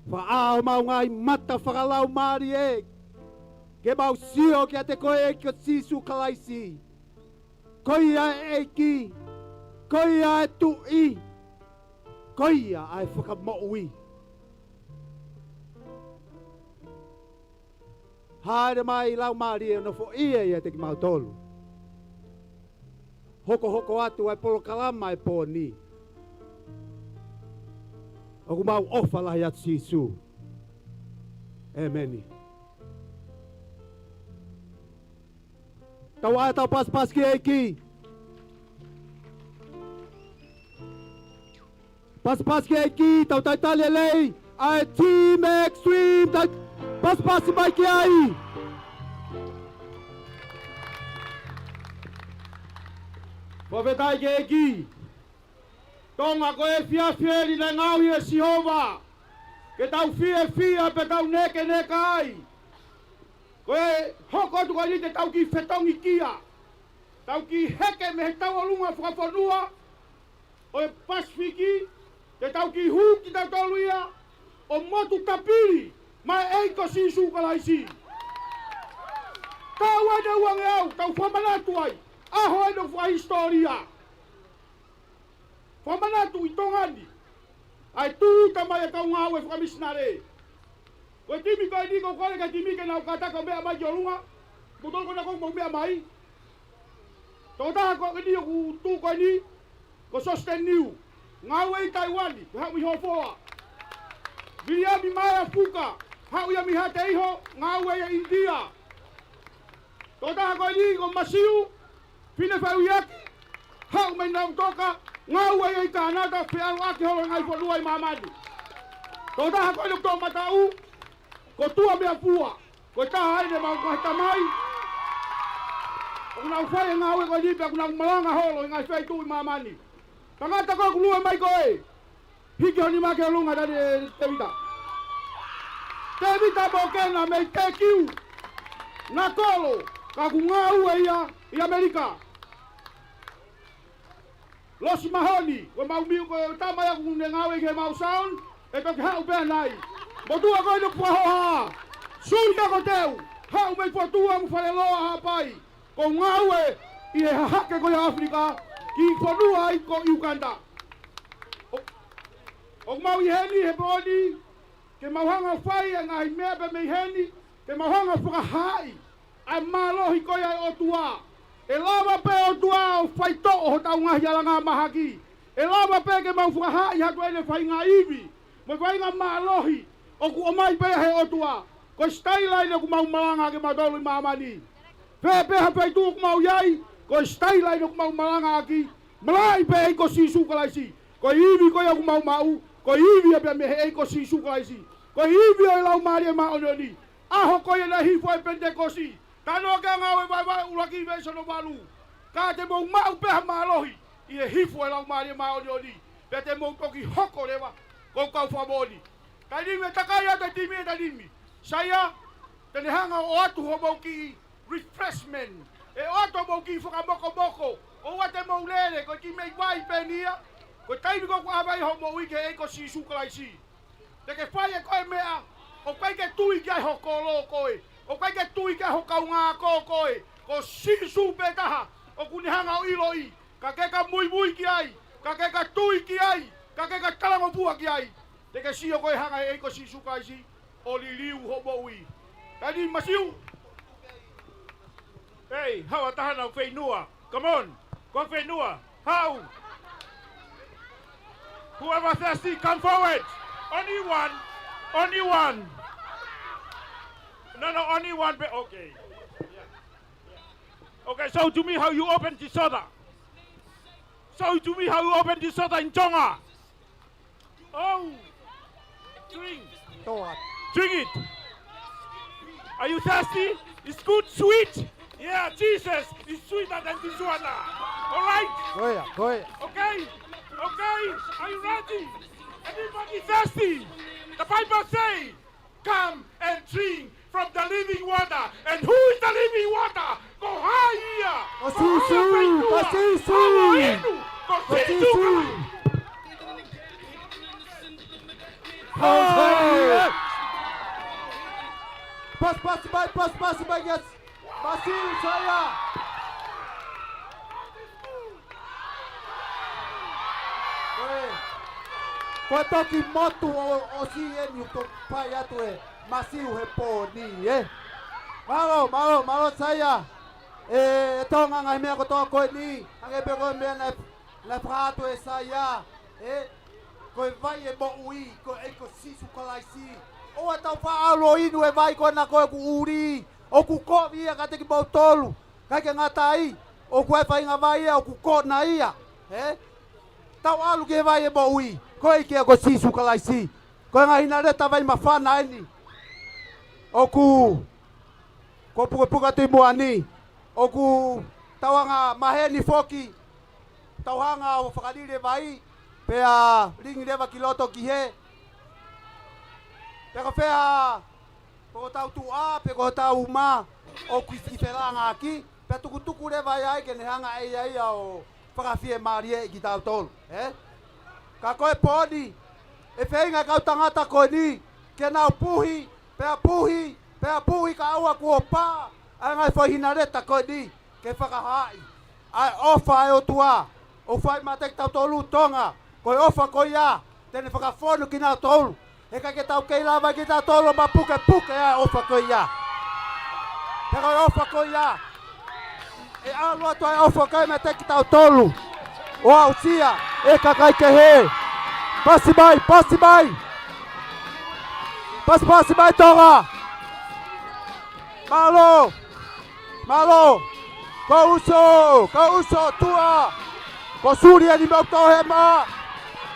Whaao mau ngai mata whakalau maari e. Ke mau sio ki a te koe e ki o sisu kalaisi. Koia e ki. Koia e tu i. Koia ai whakamoui. Haere mai lau maari e no fo ia i a te ki mau tolu. Hoko atu ai polo kalama e pōni. Oku mau ofa lahi atu sisu. Ameni. Tau ai tau pas ki eiki. Pas ki eiki. Tau taitali lei. Ai Team Extreme. Pas mai ki ai. Whawhetai ke eiki. Tonga ko e fia ni na ngau hi e Sihova. Ke tau fia pe tau neke ai. Ko e hoko tu kai te tau ki whetongi kia. Tau ki heke me he tau alunga whakawhanua. O e Pasifiki. Te tau ki hu ki tau toluia. O motu tapiri. Mai eiko sisu kalaisi. Tau ane uange au. Tau whamanatu ai. Aho e no wha historia. Whamanatu i tongani. Ai tu tamai e kau ngau e whakamisnare. Koe timi koe ni kau kore ka timi ke nau kataka mea mai ki olunga. Mutol kona kong mau mea mai. Tau taha koe ni o ku tu koe ni. Ko sosten niu. Ngau e i Taiwani. Hau i hofoa. Viliami mai a fuka. Hau ia mi hate iho. Ngau e i India. Tau taha koe ni ko masiu. Fine whau iaki, hau mai nau toka, ngau ai i Kanada, whiaru ake holo ngai whanua i mamani. Tō taha koe nuk tō matau, ko tua mea pua, ko taha aine mau kahita mai. O nau whai e ngau e koe nipe, ko nau malanga holo i ngai whai tu i mamani. Tangata koe kulua mai koe, hiki honi make o lunga dani te vita. Te vita mo kena mei te kiu, na kolo, ka ku ngau e ia, i Amerika. Los Mahoni, ko mau miu ko tamaya ku ngawe ke mau sound, e to hau be nai. Motua ko no poha. Suia ko teu. Hau me potua mu fale loa ha pai. Ko ngawe i e hake ko Afrika, ki fonua ai ko Uganda. O mau i heni he bodi, ke mau hanga fai ngai mebe me heni, ke mau hanga fuka hai. Ai malohi ko ai otua. E lava pe o tua o fai to o tau ngahi alanga mahaki. E lava pe ke mau whakahai hatu ene whai ngā iwi. Mo whai ngā maalohi. O ku o mai pe he o tua. Ko staila ine ku mau malanga ke mau tolu i mamani. Pe ha whai tu ku mau iai. Ko staila ine ku mau malanga aki. Malai pe e ko sisu kalaisi. Ko iwi ko ia ku mau mau. Ko iwi e pe me he e ko sisu kalaisi. Ko iwi o i lau maari e maononi. Aho ko ia na hifo e pentekosi. Tano ka ngawe vai ulaki veso no valu. Ka te mo mau peha malohi. I e hifo e lau maari maoni oni. Pe te mo toki hoko rewa. Ko kau famoni. Ka nimi e takai ata timi e ta nimi. Saya Tani hanga o atu ho mau ki refreshment. E o atu mau ki whakamoko-moko. O wate mau lere, ko ki mei wai penia. Ko tainu ko awai ho mau ike e ko si sukalai si. Te ke whai e koe mea, o kai ke tui kia ho kolo koe. O kai ke tui kia ho kaunga ko koe. Ko si su pe taha, o kuni hanga o ilo i. Ka ke ka mui ki ai, ka ke ka tui ki ai, ka ke ka talango pua ki ai. Te ke si o koe hanga e ko si sukalai si. O li liu ho mau i. Kani masiu. Hey, hawa tahana o whenua. Come on. Go whenua. How? Whoever thirsty, come forward. Only one. Only one. No, only one. Okay. Okay, show to me how you open the soda. Show to me how you open the soda in Tonga. Oh. Drink. Drink it. Are you thirsty? It's good, sweet. Yeah, Jesus is sweeter than this one. All right? Go ahead. Okay? Are you ready? Everybody thirsty? The Bible says, come and drink from the living water. And who is the living water? Go higher. Pass by, yes. Basil, saya. Ko toki motu o si e ni to pai atu e masiu he poni e. Malo saya. E tonga ngai me ko to ko ni, ange pe ko me na prato e saya. E ko vai e mo ui ko e ko sisu ko lai si. O ata fa alo inu e vai ko na ko ku uri. O ku ko via ka te ki bau tolu. Ka ke ngata ai. O ku vai nga vai o ku ko na ia. Tau alu ke vai e mo ui. Ko e ke ko sisu ka lai si. Ko nga hina reta vai mafana ni. O ku ko puka te moani. O ku tawanga maheni foki. Tauhanga o whakalire vai. Pea ringi lewa kiloto ki he. Pea pea ko tau tu a pe ko tau ma o ki feranga aki pe tuku le vai ai ke ne hanga ai o whakawhie marie ki tau tolu ka koe poni e whenga kau tangata koe ni ke nau puhi ka aua kua pā ai ngai whahina reta koe ni ke whakahai ai ofa e o tua o whai matek tau tolu tonga koe ofa koe ia tene whakawhonu ki nau tolu e ka ke tau kei lava ki tau tolo ma puke a ofa ko ia. Pero ofa ko ia. E alua to e ofa ko me te ki tau tolo. O au sia e ka kai ke he. Pasi mai. Pasi mai tonga. Malo. Ko uso tua. Ko suri ni mau to he ma.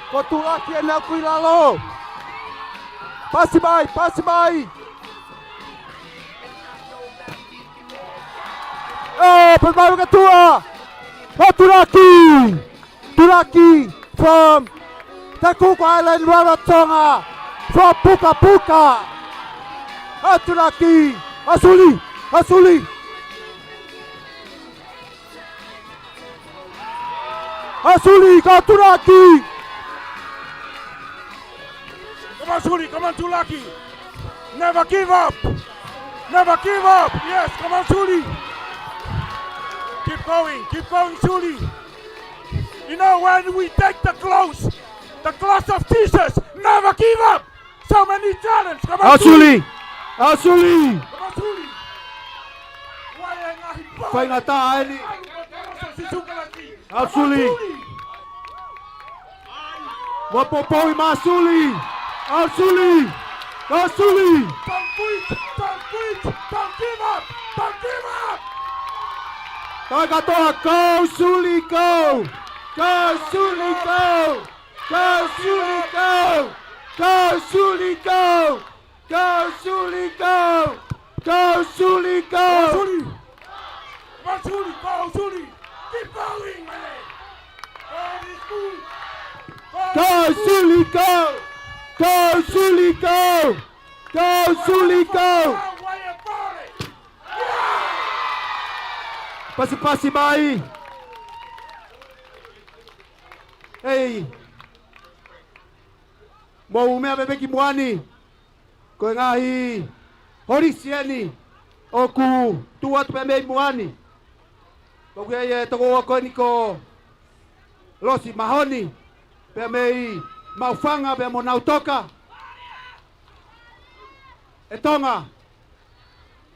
Ko tua ki na kuilalo. Passe mai! Per Mario Gatua! Turaki from Cook Island, Rarotonga, from Puka! Turaki! Asuli! Go Turaki! Come on, Tulaki. Never give up. Yes, come on, Suli. Keep going, Suli. You know, when we take the cross of Jesus, never give up. So many challenges. Come on, Suli. Come on, Suli. Fai ngata ani. Suli. Wapopoi Masuli. Asuli! Don't quit! Don't give up! Go, Suli, go! Go, Suli, go! Go, Suli, go! Go, Suli, go! Go, Suli, go! Go, Suli, go! Go, Suli! Keep going, man! Go, Suli, go! Go, Suli, go! Go, Suli, go! Pasi mai. Ei. Mo umea bebe ki mwani. Ko ngahi horisieni oku tua tu me mwani. Ko ye to ko niko losi mahoni pe mei maufanga pe mo nautoka. E tonga.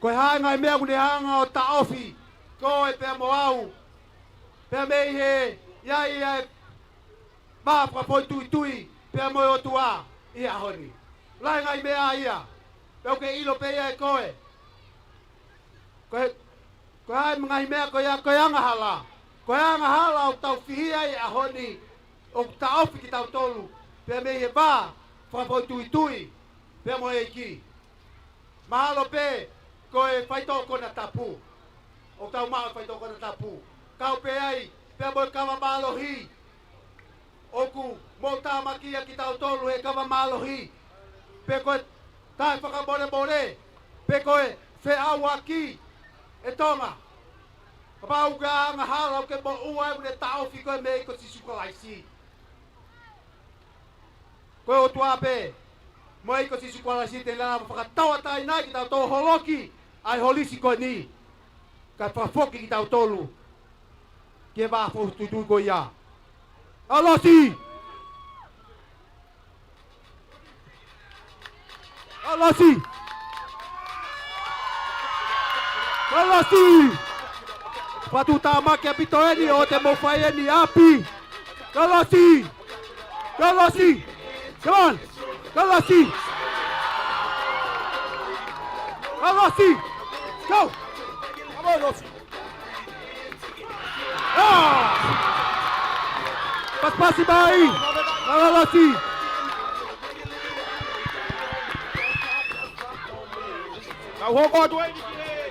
Ko hanga e mea kune hanga o taofi. Ko e pe mo au. Pe mei he ia ba pa po tui pe mo o tua ia honi. Lai ngai mea ia. Pe ke ilo pe ia koe. Ko hai ngai mea ko ia ko anga hala. Ko anga hala o tau fihia ia honi. O taofi ki tau tolu. Pe mei he ba pa po tui pe mo e ki. Mahalo pe ko e faito ko na tapu. O tau ma faito ko na tapu. Kau pe ai pe mo kama malo hi. Oku mo tamakia ki tau tolu e kama malo hi. Pe ko tai whaka more. Pe ko e fe awa ki e tonga. Kapau ka anga hala o ke mo ua e mune tau fi koe mei ko si sukalaisi. Koe o tua pe. Mo e ko si sukalaisi te lana whakatawa tai nai ki tau tolu holoki. Ai holisi koe ni. Ka whafoki ki tau tolu. Ke waa faututu ko ia. Alasi! Alasi! Alasi! Patutama ke pito eni o te mofai eni api! Alasi! Alasi! Come on! Alasi! Alasi! Go! Come on, Alasi! Ah! Pasi mai! Alasi! Kau hoko tu ini kiri.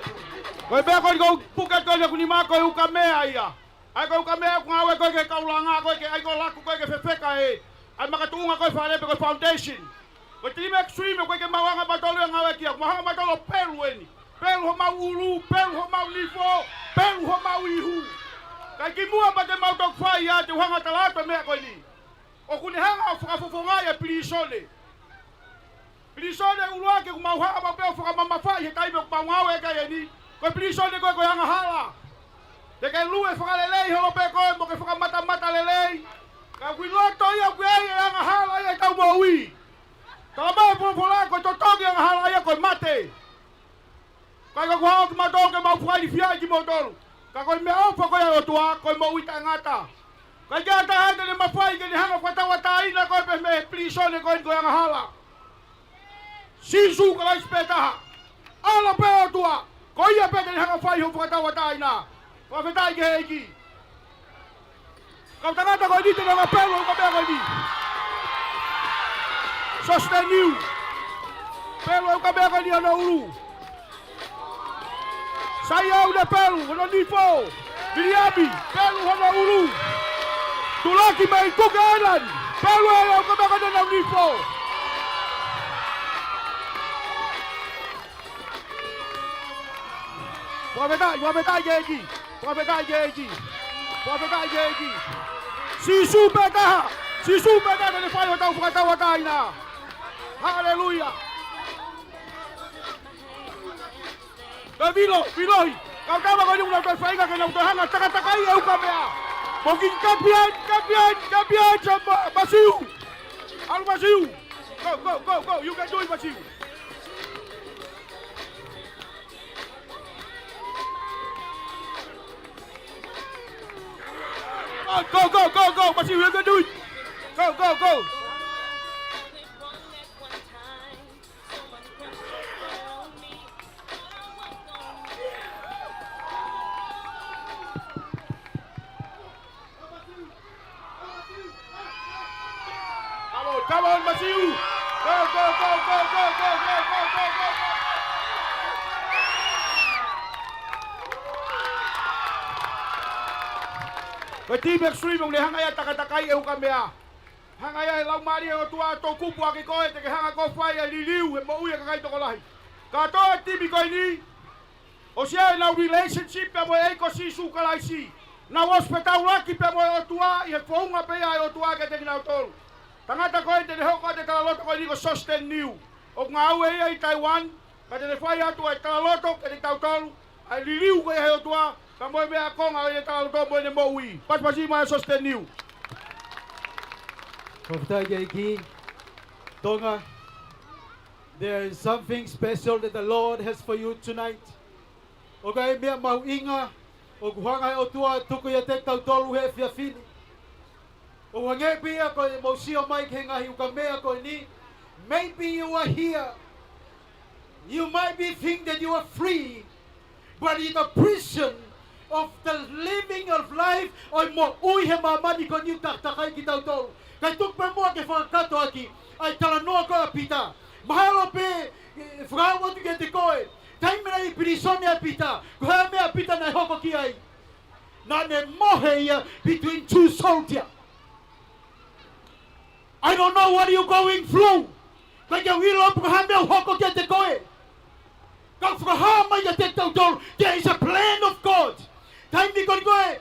Kau be kau pukat kau ni kunima kau ukamea ia. Ai kau ukamea kau ngawe kau ke kau langa kau ke ai kau laku kau ke fefeka e. Ai makatunga kau fale pe kau foundation. Kau terima extreme kau ke mawanga batolo yang ngawe kia. Mawanga batolo pelu ini. Pelu ho mau ulu, pelu ho mau lifo, pelu ho mau ihu. Kai kimua pate mau tok fai ya te hanga talata me ko ni. O kuni hanga fukafufonga ya pilisole. Pilisole ulwa ke mau hanga ba pe fuka mama fai he tai be pa ngawe ka ye ni. Ko pilisole ko hanga hala. Te ke luwe fuka lelei ho pe ko mo ke fuka mata lelei. Ka kui loto ya ku ai hanga hala ya ka mo wi. Ka ba po fola ko to togi hanga hala ya ko mate. Kai ko ha ko ma do ke mau fuka di fia ji mo dolu. Kakoi me au whako ya o tua, koi mo uita ngata. Kai kia ta hanga ni mawhai ke ni hanga whatawa ta ina koi pe me plisone koi ko hanga hala. Sisu ka lai spetaha. Ala pe o tua, koi ia pe ni hanga whai ho whatawa ta ina. Koi whetai ke heiki. Kau tangata koi ni te hanga pelo ka mea koi ni. Sustain you. Pelo ka mea koi ni ana uru. Saya udah pelu, hono nifo, Biliabi, pelu hono ulu. Tulaki main Cook Island, pelu yang kau hono nifo. Wabeta jeji. Sisu beta dari fayo tau kata wataina. Haleluya. Bilohi, kau tahu kau ni ulang tahun saya kan ulang tahun tak iya ukamea. Mungkin kapian sama Basiu. Al Basiu. Go, you can do it Basiu. Go, Basiu, you can do it. Go. Come on, Basiu! Go! Kau team extreme ang hangaya takatakai e ukamea. Hangaya lau mari o tua to kupu aki koe te ke hanga ko fai e liliu e mo uia kakai toko lahi. Katoa team ko ni O sia na relationship pe mo e ko si su kala si. Na hospital laki pe mo o tua i fo unha pe ai o tua ke te na tolu. Tangata ko te ho ko te kala loto ko ni ko sustain new. O nga au e ai Taiwan, ka te fai atu ai kala loto ke te tau tolu. Ai liliu ko e o tua, ka mo me a konga e kala loto mo ne mo wi. Pas pasi mai sustain new. Tonga, there is something special that the Lord has for you tonight. Okay, mea mau inga, o kuhanga o tua tuku ya te tau tolu he fia fini. O wange pia ko e mausio mai ke ngahi uka mea ko ni. Maybe you are here. You might be thinking that you are free, but in the prison of the living of life, o mo ui he mamani ko ni takai ki tau tolu. Kai tuk pe mua ke whakakato aki, ai tala noa ko a pita. Mahalo pe, whakawa tu ke te koe. Taimera I pirisone a pita, ko hea mea pita nei hoko ki ai. Nā ne mohe ia between two soldiers. I don't know what you're going through. Kai ke wilo ko hea mea hoko ki te koe. Ka whakaha mai a te tau tolu, there is a plan of God. Taimi ko koe,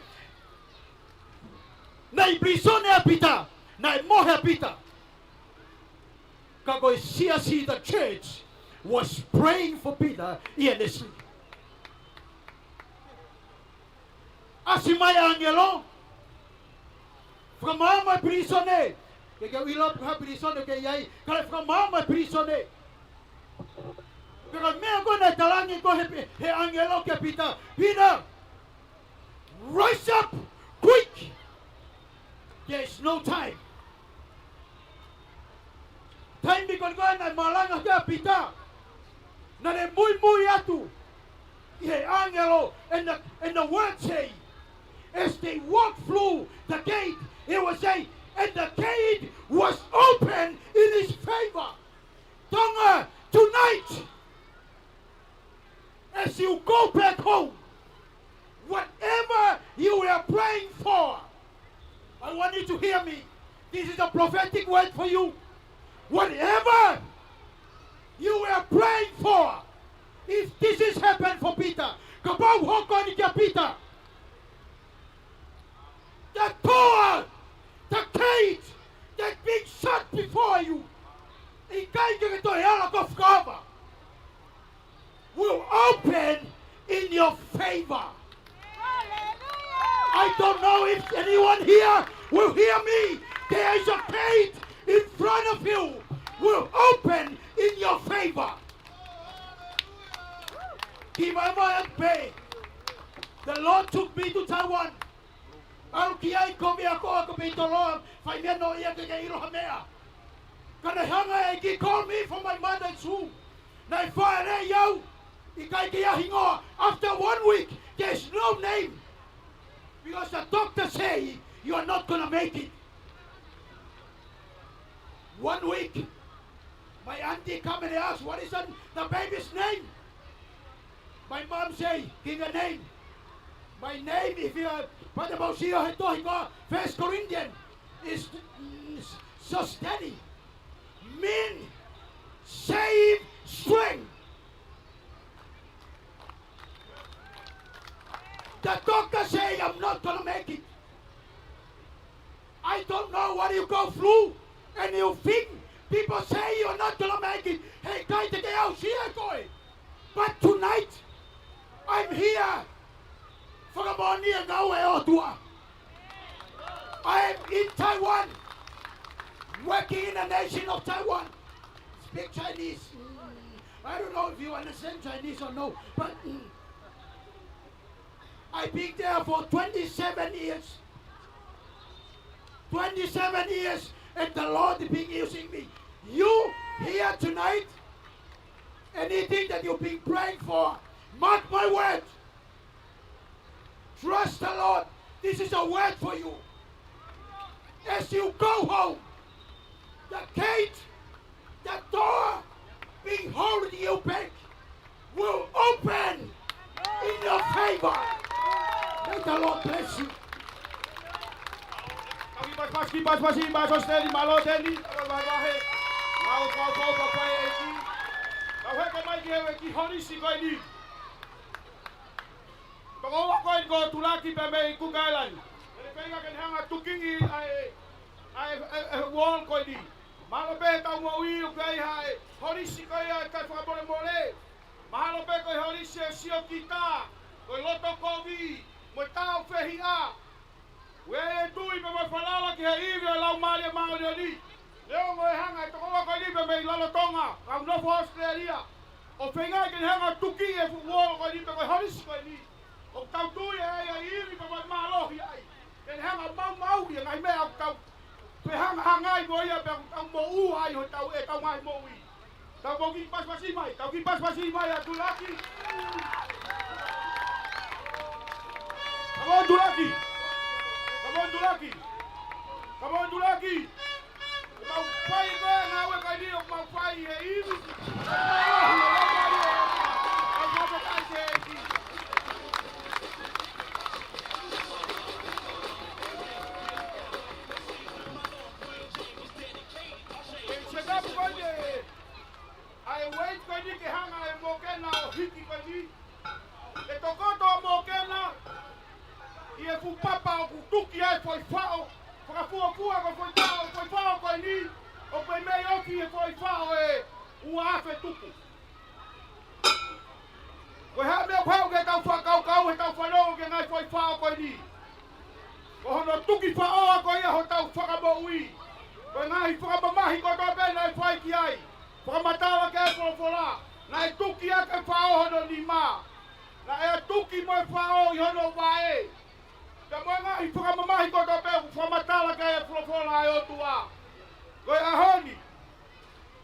nei pirisone a pita. Nai mohe pita. Kako CRC, the church, was praying for Peter earnestly. Asimaya angelo. From mama prisone. Kaya we love ha prisone kaya yai. Kaya from mama prisone. Kaya me ko na talangi ko he angelo ke Peter. Peter, rise up quick. There is no time. Time di kon na malanga ka pita. Na ne muy atu. Ye angelo and the word say, as they walked through the gate, it was say, and the gate was open in his favor. Tonga, tonight, as you go back home, whatever you are praying for, I want you to hear me. This is a prophetic word for you. Whatever you were praying for, if this has happened for Peter, kapau hoko ni kia Peter, the door, the gate that's being shut before you, will open in your favor. I don't know if anyone here will hear me. There is a gate in front of you will open in your favor. The Lord took me to Taiwan. He called me from my mother's womb. After 1 week, there's no name. Because the doctor say you are not gonna make it. 1 week, my auntie come and ask, what is the baby's name? My mom say, give a name. My name, if you are First Corinthians, is so steady. Mean, save, strength. The doctor say I'm not gonna make it. I don't know what you go through, and you think people say you're not gonna make it. Hey, guys, get out here, boy. But tonight, I'm here for a morning and I am in Taiwan, working in the nation of Taiwan. Speak Chinese. I don't know if you understand Chinese or no, but I've been there for 27 years. 27 years, and the Lord has been using me. You here tonight, anything that you've been praying for, mark my word. Trust the Lord. This is a word for you. As you go home, the gate, the door being holding you back will open in your favor. May the Lord bless you. Toko wa koe ko tulaki pe me kukailan. Ele pega ke hanga tukingi ai wall koe di. Malo pe tau mo ui kai hai. Horisi koe ai kai whakapore mole. Mahalo pe koe horisi e sio kita. Koe loto kovi. Mo tau fehi a. Wee tui pe mai whalala ki he iwi o lau maria maori ni. Leo mo e hanga toko wa koe di pe me lalo tonga. Kau nofo Australia. O whengai ke hanga tuki e wall koe di pe koe horisi koe ni. O tau tui e ai iwi pe mai malohi ai. Ke hanga mau i ngai mea o tau. Pe hanga hangai mo ia pe tau mo u ai ho tau e tau ngai mo ui. Tau mo ki pas pasi mai, tau ki pas pasi mai a tulaki. Come on tulaki. Come on tulaki. Come on tulaki. Mau pai ko na we kai ni o mau pai e iwi. Ai wait ko ni ke hanga e mokena o hiki ko ni. E tokoto mokena. Ie fu papa o kutuki ai foi fao. Fra fua ko foi fao ko ni. O pe me o ki e foi fao e u afe tuku. Ko ha me pau ke tau fa kau e tau fa no ke ngai foi fao ko ni. Ko hono tuki fao ko ia ho tau fa mo ui. Ko ngai fa ba mahi ko do be nai foi ki ai. Whakamatawa ke whawhora, na e tuki ake whao hono ni mā. Na e tuki mo e whao I hono wae. Ka moe ngā I whakamamahi koto pēku, whamatawa ke e whawhora e o tua. Koe ahoni,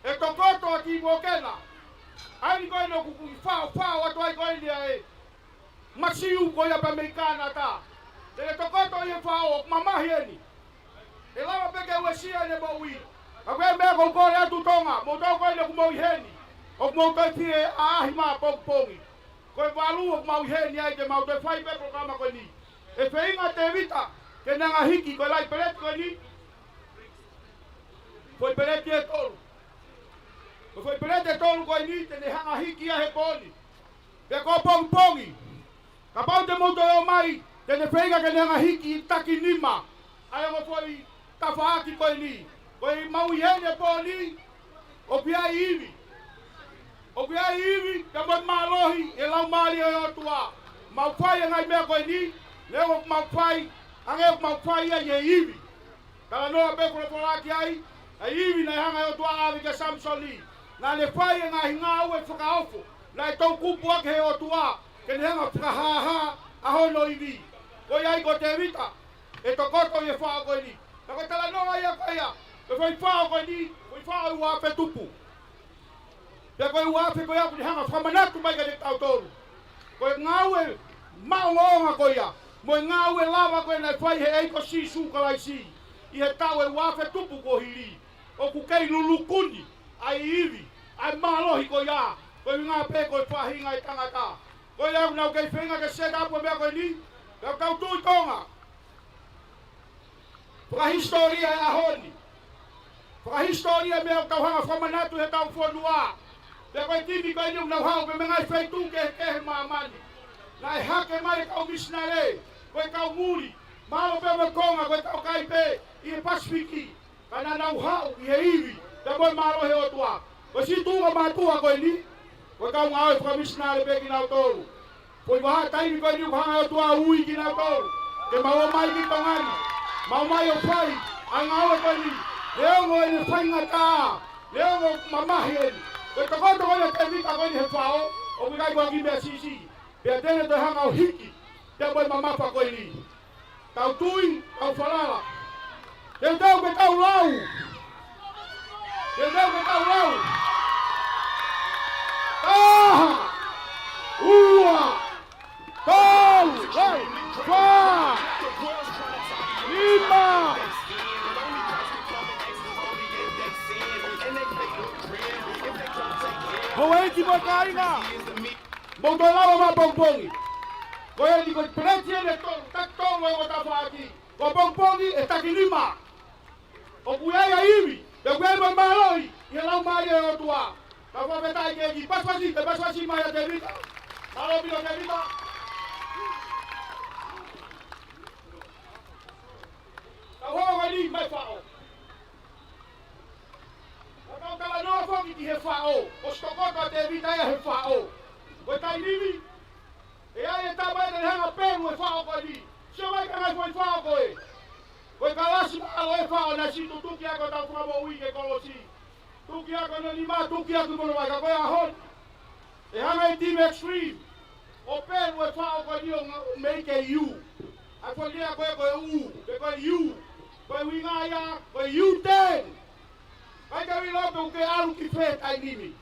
e tokoto a ki mokena. Aini koe no kuku I whao atu ai koe lia e. Masiu koe apa Amerikana ta. Te tokoto I e whao, mamahi eni. E lawa peke ue sia ne mo ui. Ka koe mea kou kore atu tonga, mo tau koe ne kumau I heni. O kumau toi pie a ahi maa pongpongi. Koe walu o kumau I heni ai te mau toi whai pe programa koe ni. E whainga te vita, ke nanga hiki koe lai peleti koe ni. Koe peleti e tolu. Koe peleti e tolu koe ni, te ne hanga hiki a he poni. Pe ko pongpongi. Ka pau te mouto e o mai, te ne whainga ke nanga hiki I taki nima. Ai o foi tawhaaki koe ni. Koe mau I hene po ni, o pia iwi. O pia iwi, ka mo malohi, e lau mali e o tua. Mau whai ngai mea koe ni, leo mau whai, ange mau whai e iwi. Kala noa pe kura poraki ai, e iwi na hanga e o tua awi ke Samsoni. Na le whai e ngai ngā ue whakaofo, na e tau kupu ake he o tua, ke ne hanga whakahaha, ahono iwi. Koe ai ko te vita, e tokoto I e whaa koe ni. Na koe tala noa ia koe ia, e foi whao koe ni, foi whao I wafe tupu. Pea koe wafe koe aku ni hanga whamanatu mai ka te tau toru. Koe ngāue maonga koe ia. Moe ngāue lava koe nei whai he eiko si sukalai si. I he tau e wafe tupu ko hiri. O ku kei lulukuni, ai iwi, ai malohi koe ia. Koe ngā pe koe whahinga I tangata. Koe au nau kei whenga ke set up o mea koe ni. Pea tau tui tonga. Whakahistoria e ahoni. Whakahistoria mea tau hanga whamanatu he tau whanua. Pea koe timi koe niu nau hau, pe me ngai whaitu ke he maamani. Na e hake mai kau misnare, koe kau muri. Malo pe me konga koe kau kai pe, I e Pasifiki. Kana nau hau, I he iwi, pe koe malo he o tua. Koe si tunga matua koe ni, koe kau ngau e whakamisnare pe ki nau toru. Koe waha taimi koe niu hanga o tua ui ki nau toru. Ke mau mai ki tongani, mau mai o whai, ai ngau e koe ni. Leo ngoi ne whainga tā, leo ngoi mamahi eni. Koe takoto koe ne te vita koe ni he whao, o kai koe ki mea sisi. Pea tene te hanga o hiki, te koe mamapa koe ni. Tau tui, tau whalala. Te tau ke tau lau. Te tau ke tau lau. Taha! Ua! Tau! Lau! Wha! Lima! Koe ki mo kainga. Mo to lava ma pongpongi. Koe di ko preti ele to, tak to lo ta faki. Ko pongpongi e taki lima. O kuya ya iwi, de kuya mo maloi, ye lau mai e o tua. Ka fa beta ke ki paswasi mai te vita. Malo bilo ke vita. koe whao koe ni. Sio mai ka ngai koe whao koe. Koe ka lasi malo e whao na si tutuki ako tau whamo ui ke kolosi. Tuki ako na ni mā tuki ako kono mai ka koe ahon. E hanga i team extreme. O pen we whao koe ni o make a you. A koe lia koe koe u. Ke koe you. Koe winga ia koe you 10. Kai ka wila pe uke alu ki whē tai nimi.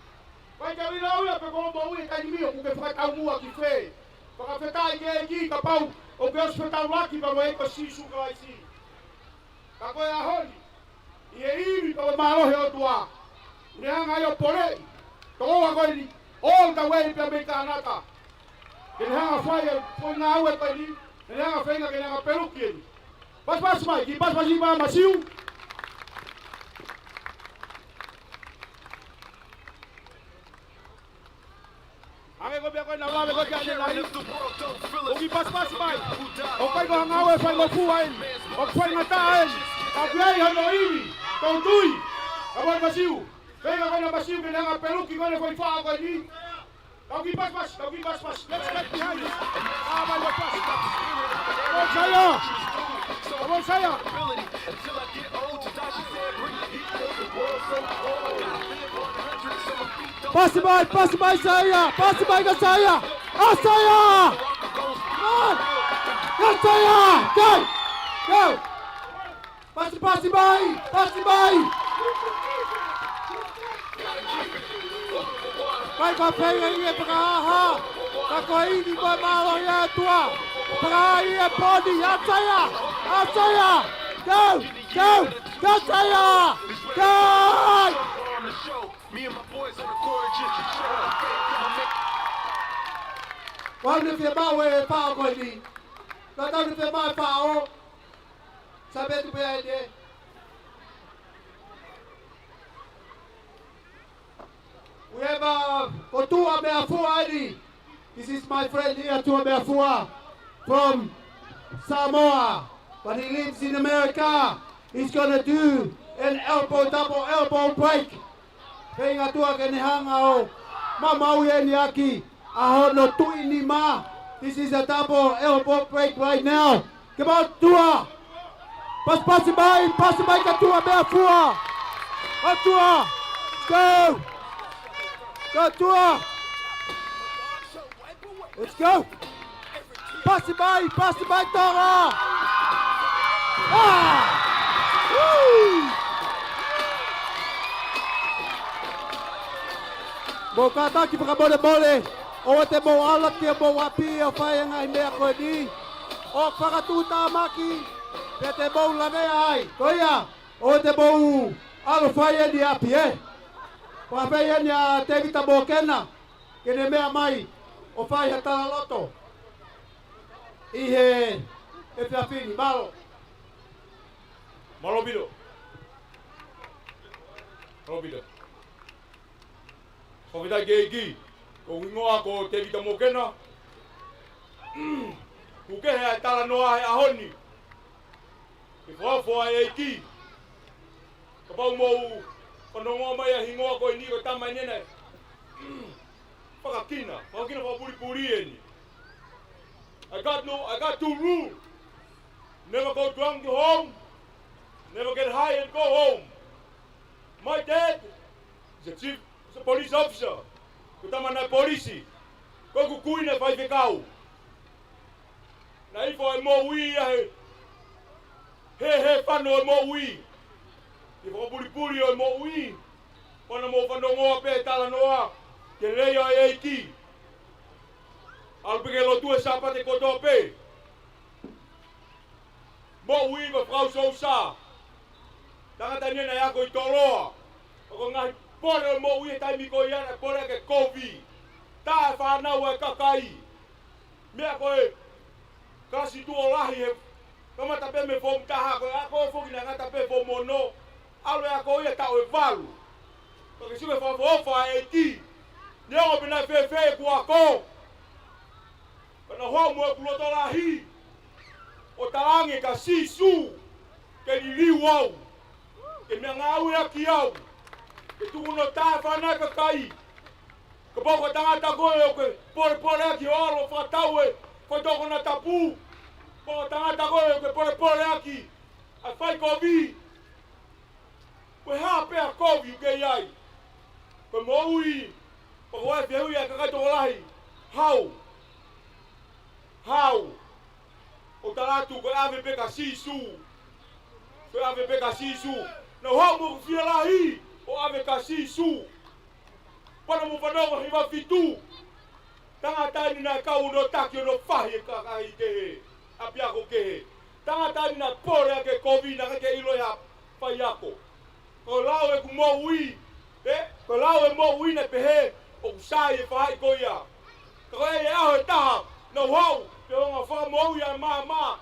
Kai ka wila ua pe kono mo ui tai nimi o kuke whakatau mua ki whē. Whaka whetai ke ki ka pau o ke os whetau laki pa mo eko sisu ka wai si. Ka koe a honi. I e iri ka marohe o tua. Une hanga i o porei. Ka oa koe ni. All the way pe me ka anata. Ke ne hanga whai po ngā ue koe ni. Ne hanga whenga ke ne hanga peruki ni. Pas mai, ki pas i mā masiu. Ange ko bia ko na lawe ko kia nei. O ki pas mai. O kai ko hanga ue whai mo fuain. O whai ngatain. Ka kuei hano iwi. Kau tui. Ka moi masiu. Venga ko na masiu ke ne hanga peruki ko ne whai whaa ko ni. Kau ki pas. Let's get behind this. Vai mo pas. Come on, Saya. Passe mais, Saya! Passe mais com Saya! Ah, Saya! Go, Saya! Go! Passe mais! Vai com a feia aí, pra cá! Tá correndo, vai mal, olha a tua! Pra aí, é pode! Ah, Saya! Go, Saya! Go! Me and my boys on the court just to show. Quando firmar o pau com ele, quando firmar o pau, saber do BND. We have Otua Meafua Adi. This is my friend here, Otua Meafua, from Samoa, but he lives in America. He's gonna do an double elbow break. Venga tua ke ne hanga o mamau e ni aki ahono tui ni ma. This is a double elbow break right now. Come on tua. Passe mai ka tua Meafua. O tua. Go tua. Let's go. Passe mai Tonga. Woo! Mo kata ki para mole o te mo ala ki mo wapi o fai ngai mea ko ni o para tuta maki te mo la me ai koia o te mo alo fai ni api pa fai ni a te vita bokena ke ne mea mai o fai hata loto I he e fia fini malo bido Kawita gegi, ko wingoa ko te vita mokena. Kuke he tala noa he ahoni. Ke whawha e ki. Ka pau mou, whanongoa mai a hingoa ko ni ko tamai nene. Whakakina whapuri e ni. I got two rules. Never go drunk to home. Never get high and go home. My dad is a chief. Sa police officer, kutama na polisi, ko kukui na fai whekau. Na ifo e mo ui he whano e mo ui. I whakapuripuri o e mo ui. Wana mo whanongoa pe tala noa, ke reia e eiki. Alpeke lo tue sapate koto pe. Mo ui ma frau so sa. Tangata nena yako I toloa. Ako ngahi Pore mo ui tai miko iana pore ke kovi. Ta whanau e kakai. Mea koe kasi tuo lahi he. Kamata pe me fom taha koe ako e foki na ngata pe fom mono. Alo e ako ia tau e valu. Toke siwe whafofa e ki. Neo pina fefe ku ako. Kana hoa mo e kuloto lahi. O talange ka sisu. Ke ni liu au. Ke mea ngau e ki au. E tuku no tā whanai kakai. Ka pau ka tangata koe o ke pore ki oro whatau e toko na tapu. Po tangata koe ke pole aki. A fai kovi. Koe hape a kovi ke iai. Koe moui. Po koe te hui a kakato lahi. Hau. O talatu koe ave peka sisu. Koe ave peka sisu. Na hau mo fia lahi. O ave ka sisu. Pana mo whanonga hiwa fitu. Tangatani na kau no taki no whahi kakai kehe. Apiako kehe. Tangatani na pore ake kovi na kake ilo ya whai ako. Ko lau e ku mo ui. Ko lau e mo ui na pehe. O kusai e whai koia. Ko e aho e taha. Na hau. Te onga wha mo ui a maa.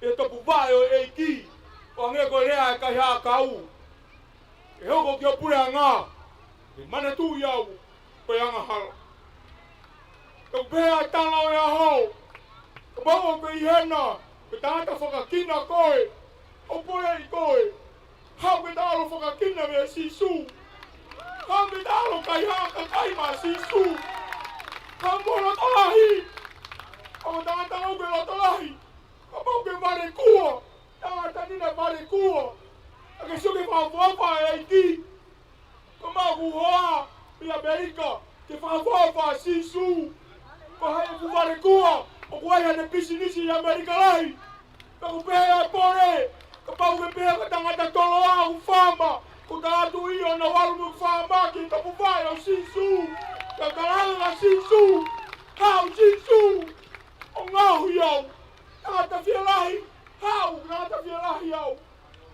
E topu vai o e ki. O ange ko rea e kai haa kau. E hoko ki o pure a ngā. E mana tu iau. Koe anga hala. Ko pēa tala o ea hau. Ko mau ko i hena. Ko tāta whakakina koe. O pure i koe. Hau ke tālo whakakina me sisu. Hau ke tālo kai haka kai ma sisu. Hau mora talahi. Hau tāta au ke la talahi. Ko mau ke mare kua. Tāta nina mare kua. Ake suke whawhawha e ki. Ko mau ku hoa. Mi Amerika. Ke whawhawha sisu. Ko hai ku mare kua. O ku aiha ne pisinisi i Amerika lahi. Ka ku pēa e pore. Ka pau ke pēa ka tangata tolo a ku whama. Ko tātu i o na waru mu whama ki ka puwhai o sisu. Ka karanga sisu. Hau sisu. O ngahu iau. Tangata whia lahi. Hau tangata whia lahi iau.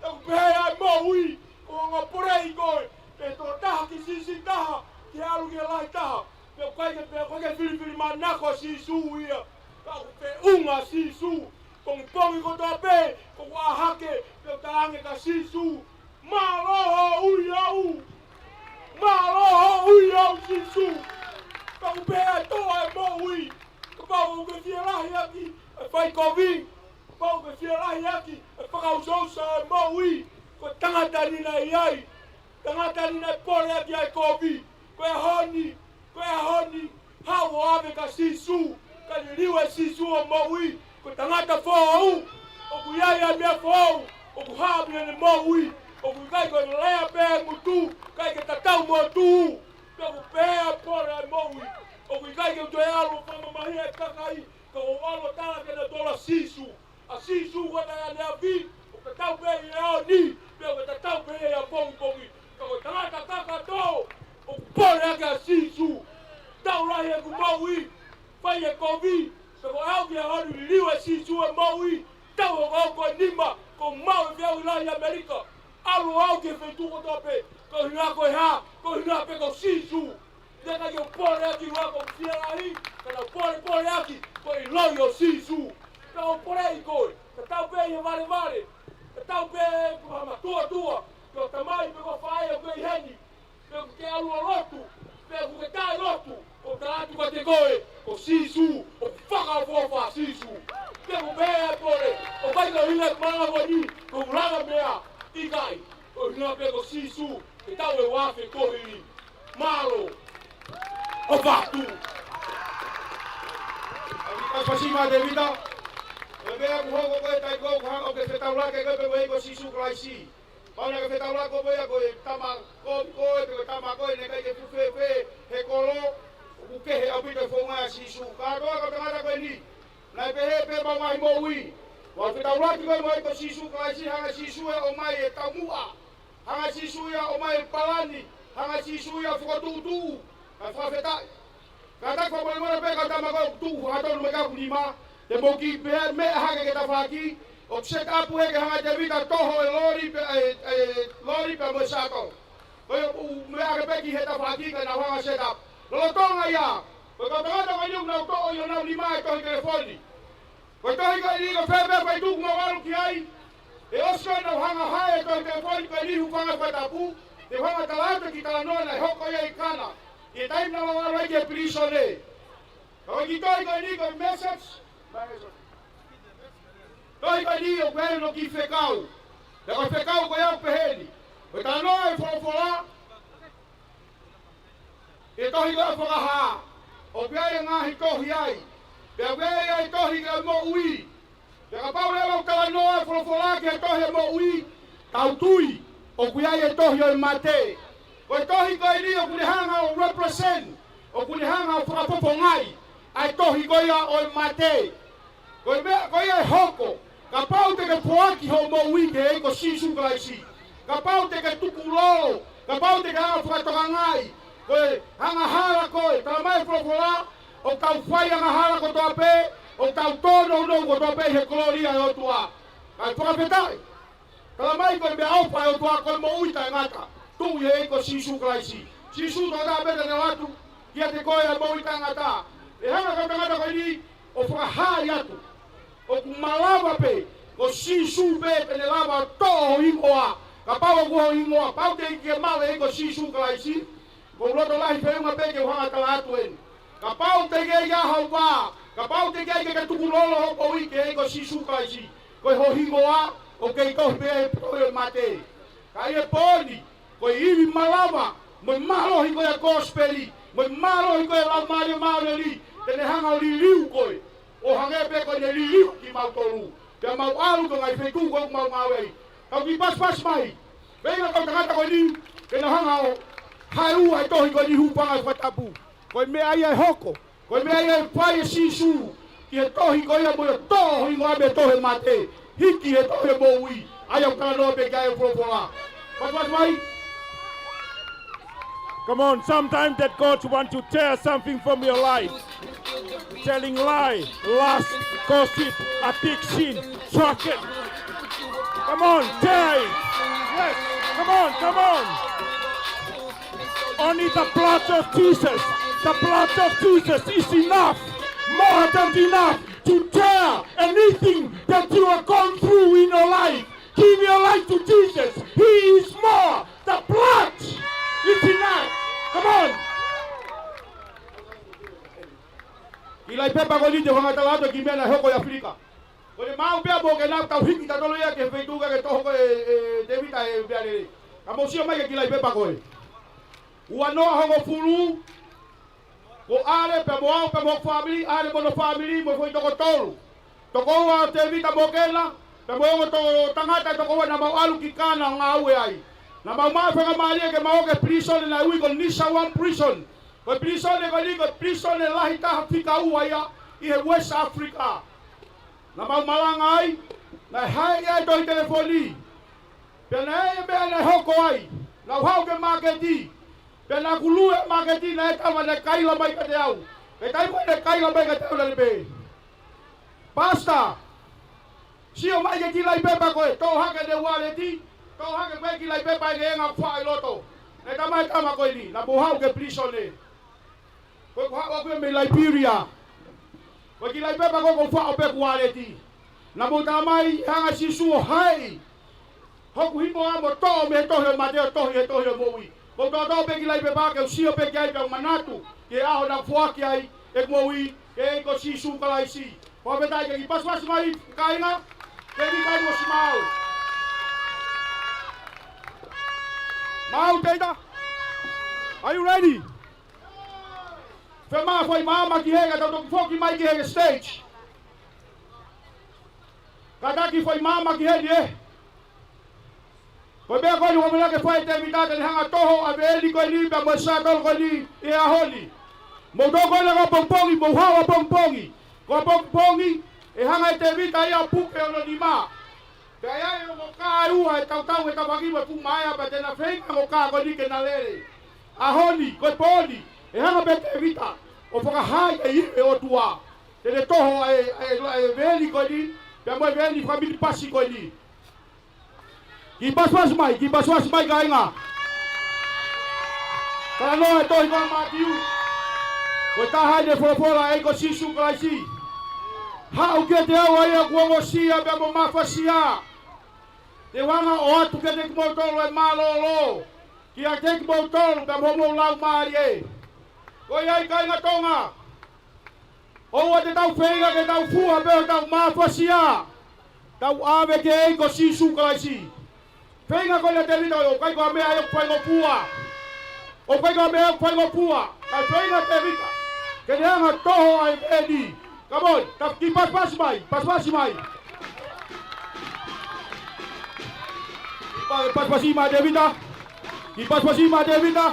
Ka ku pēa e maui. Ko ngā pore i koe. Ke tō taha ki sisi taha. Ki alu ki lahi taha. Pe koe ke whiriwhiri ma nako sisu ia. Ka ku pe unga sisu. Kong pongi ko tō pe. Ko ku ahake. Pe tarange ka sisu. Māroho ui au. Māroho ui au sisu. Ka ku pēa toa e mo ui. Ka pau ke whia lahi aki. E whai kovi. Ka pau ke whia lahi aki. E whakausausa e mo ui. Ko tangata nina i ai. Tangata nina e pore aki ai kovi. Ko e honi. Ko e honi. Hau o ave ka sisu. Ka ni riwe sisu o mo ui. Ko tangata whau. O ku iai a mea whau. O ku haabi ane mo ui. O ku kai koe lea pēa mutu. Kai ke tatau mo tu. Ka ku pēa pore ai mo ui. O ku kai ke utoe alo whamamahi e kakai. Ka o alo tala ke na tola sisu. A sisu wana ya nea vi. O ka tau pēa i eo ni. Pēa o ka tau pēa i a pongi. Ka koe tangata kaka tō. O ku pore ake a sisu. Tau rahi e ku mo ui. Whai e kovi. Ka koe au ki a honu li liwe sisu e mo ui. Tau o kau koe nima. Ko mau e whiau i lahi Amerika. Alu au ke whetuko tope. Ko hina koe ha. Ko hina pe ko sisu. Neka ki o pore aki ua ko whia lahi. Ka nau pore aki. Ko i loi o sisu. Ka o pore i koe. Ka tau pe i vare. Ka tau pe ku hama tua. Ka o tamai pe ko whae o koe i heni. Pe ku ke alu o lotu. Pe ku ke tai lotu. O tātu ka te koe. Ko sisu. O whaka o whawha sisu. Pe ku pēa pore. O kai ka hina kumanga koe ni. Ko uranga mea. Ikai. O hina pe ko sisu. Ke tau e wafe kohiri. Malo. O vatu. Pasima Devita. E mea ku hoko koe tai kou hanga ke whetau lake koe pe wei ko sisu klaisi. Pauna ke whetau lako koe a koe tama koe pe koe tama koe ne kai ke fuwewhe he kolo. Ku kehe au pite whonga sisu. Ka toa ka tangata koe ni. Nai pehe pe maungai mo ui. Wa whetau laki koe mo ko sisu klaisi hanga sisu e o mai e tau mua. Hanga sisu ia o mai palani. Hanga sisu ia whakatutu. Ka whawhetai. Ka tak whapalingora pe ka tama koe tu hatonu me ka kunima. Te moki pe me hake ke ta whaki. O set apu heke hanga te vita toho e lori pe mo sato. Koe me hake peki he ta whaki ka na hanga set up. Lolo tonga ia. Koe ka tangata ka yung nau to'o yo nau lima e tohi telefoni. Koe tohi ka ini ka whebe pai tuku ma waru ki ai. E oska nau hanga hae tohi telefoni koe lihu whanga whetapu. Te whanga talata ki talanoa e hoko ia i kana. E taim na wawaru ai ke prisone. Koe ki tohi ka ini ka message. Tohi ka ini o kwe no ki whekau. Te koe whekau koe au peheni. Koe talanoa e wholofola. E tohi ka whakaha. O pia e ngahi tohi ai. Pea wei ai tohi ke mo ui. Pea pau leo tala noa folofola ke tohi mo ui. Tau tui. O kuiai e tohi o mate. O tohi ko ili o kulihanga o represent. O kulihanga o whakapopongai. Ai tohi ko ia o mate. Ko ia e hoko. Ka pau te ke poaki ho mo ui ke eiko sisu kalaisi. Ka pau te ke tuku lolo. Ka pau te ke hanga whakatokangai. Koe hanga hala koe. Tala mai folofola. O tau whai hanga hala ko toa pe. O tau tono no ko toa pe he koloria e o tua. Kai whakawhetai. Kala mai koe mea aupa e o tua koe mo uita e ngata. Tu ye eiko sisu kalaisi. Sisu toa da beta ne watu. Kia te koe e mo uita e ngata. E hanga kata ngata koe ni. O whakahai atu. O kumalawa pe. O sisu pe te ne lava toho ingoa. Ka pau o kuho ingoa. Pau te ike male eiko sisu kalaisi. Ko roto lahi whenga pe ke whanga tala atu eni. Ka pau te ke ia hau wā. Ka pau te ke ke tuku lolo hoko ike eiko sisu kalaisi. Koe ho hingoa. O kei tohi pea e proe mate. Ka ie pōni, koe iwi malawa, moi mahalohi koe a gospeli, moi mahalohi koe lau maare maare li, tene hanga o li liu koe. O hangepe koe ne li liu ki mau tolu. Pea mau alu ko ngai whetu koe mau mawei. Kau ki pas mai. Venga kau tangata koe ni, tene hanga o hai ua e tohi koe ni hupanga e whatapu. Koe mea ia e hoko, koe mea ia e whai e sisu, ki he tohi koe ia mo e tohi ngoa me tohe mate. Hiki he tohe mo ui. Ai au kala noa pe kia e wholofola. Pas mai. Come on, sometimes that God wants to tear something from your life. Telling lie, lust, gossip, addiction, drunkard. Come on, tear it. Yes, come on. Only the blood of Jesus is enough, more than enough to tear anything that you are going through in your life. Give your life to Jesus. He is more. The blood is enough. Come on. Ilai pepa ko lite wanga talato ki mena hoko ya Afrika. Ko le mau pea bo ke na tau hiki ta tolo ia ke feituga ke toho ko Devita e beale. Ka mo sio mai ke ilai pepa ko e. Ua no hongo fulu. Ko ale pe mo family, ale mo family mo foi toko tolu. Toko wa Devita mo kela. Pe mo to tangata toko na mau alu ki kana ngau ai. Na mau ma fa malia ke mau ke prison na ui ko Nisa one prison. Ko prison le ko prison le lahi ta Afrika uaya i he West Africa. Na mau malangai na hai ai to telefoni. Pe na e be na hoko ai. Na hau ke marketi. Pe na kulu e marketi na e tama na kaila mai ka te au. E tai mo na kaila mai ka te au le be. Pasta. Sio mai ke kilai pepa ko e to haka de waleti. Kau hake koe ki lai pepa ke enga whae loto. Ne tamai tama koe ni, na bohau ke prisone. Koe kuhako koe me Liberia. Koe ki lai pepa koe whao pe kuareti. Na mo tamai hanga sisu o hai. Hoku himo amo toh me tohi o mateo tohi o moui. Koe toh pe ki lai pepa ke usio pe ki ai pe manatu. Ke aho na whuaki ai e moui ke eko sisu kalaisi. Koe petai ke ki pas mai kainga. Ke ki kai mo simau. Mau teita. Are you ready? Fema foi mama ki hega to foki mai ki hega stage. Kada ki foi mama ki hega. Ko be ko ni mo ke foi te mitata ni hanga toho abeli ko ni ba mo sa ko ni e a holi. Mo do ko la pompongi mo hawa pompongi. Ko pompongi e hanga te vita ia puke ono ni ma. Kaya yung mga ua e tau e tawagi mo pumaya ba tena fake mo ka ko ni ke na lere. Ahoni ko poli e hanga bete vita o foka hai e o tua. Tene toho e veli ko ni pe mo veli family pasi ko ni. Ki pas mai ka inga. Para no e to igual matiu. Ko ta hai de fora e ko sisu klaisi. Ha o ke te awa e ko mo sia be mo mafasia. Te wanga o atu ke te kmotolo e malolo. Ki a te kmotolo pe mo lau marie. Ko iai kai nga tonga. O te tau whenga ke tau fuha pe o tau mafasia. Tau ave ke ei ko sisu kalaisi. Whenga ko le te rito o kai ko mea e whaingo pua. O kai ko mea e whaingo pua. Kai whenga te rita. Ke te hanga toho ai edi. Come on, ki pas mai. Pas mai Devita. Ki pas mai Devita.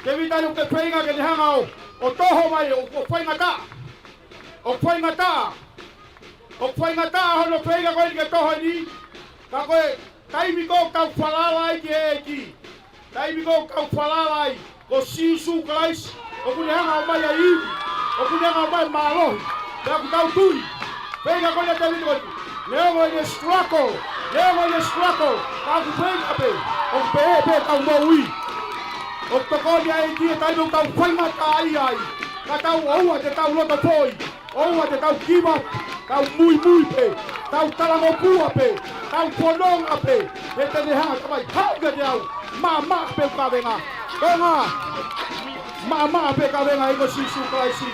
Devita no ke prenga ke hanga o toho mai o whaingata. O whaingata hono prenga ko ke toho ni. Ka koe taimi ko kau whalalai ki eki. Taimi ko kau whalalai ko sisu Christ. O kune hanga o mai a iwi. O kune hanga o mai malohi. Pea ku tau tui. Prenga ko ni Devita ko ni. Leo mo ni struggle. Ka ku prenga pe. O pe kau maui. O tokoni ai ki tai no tau whaingata ai. Ka tau oua te tau loto poi. Oua te tau kima. Tau mui pe. Tau talango pe. Tau pononga pe. E te neha kamai hauga te au. Mama pe ka venga. Venga. Mama pe ka venga iko sisu klaisi.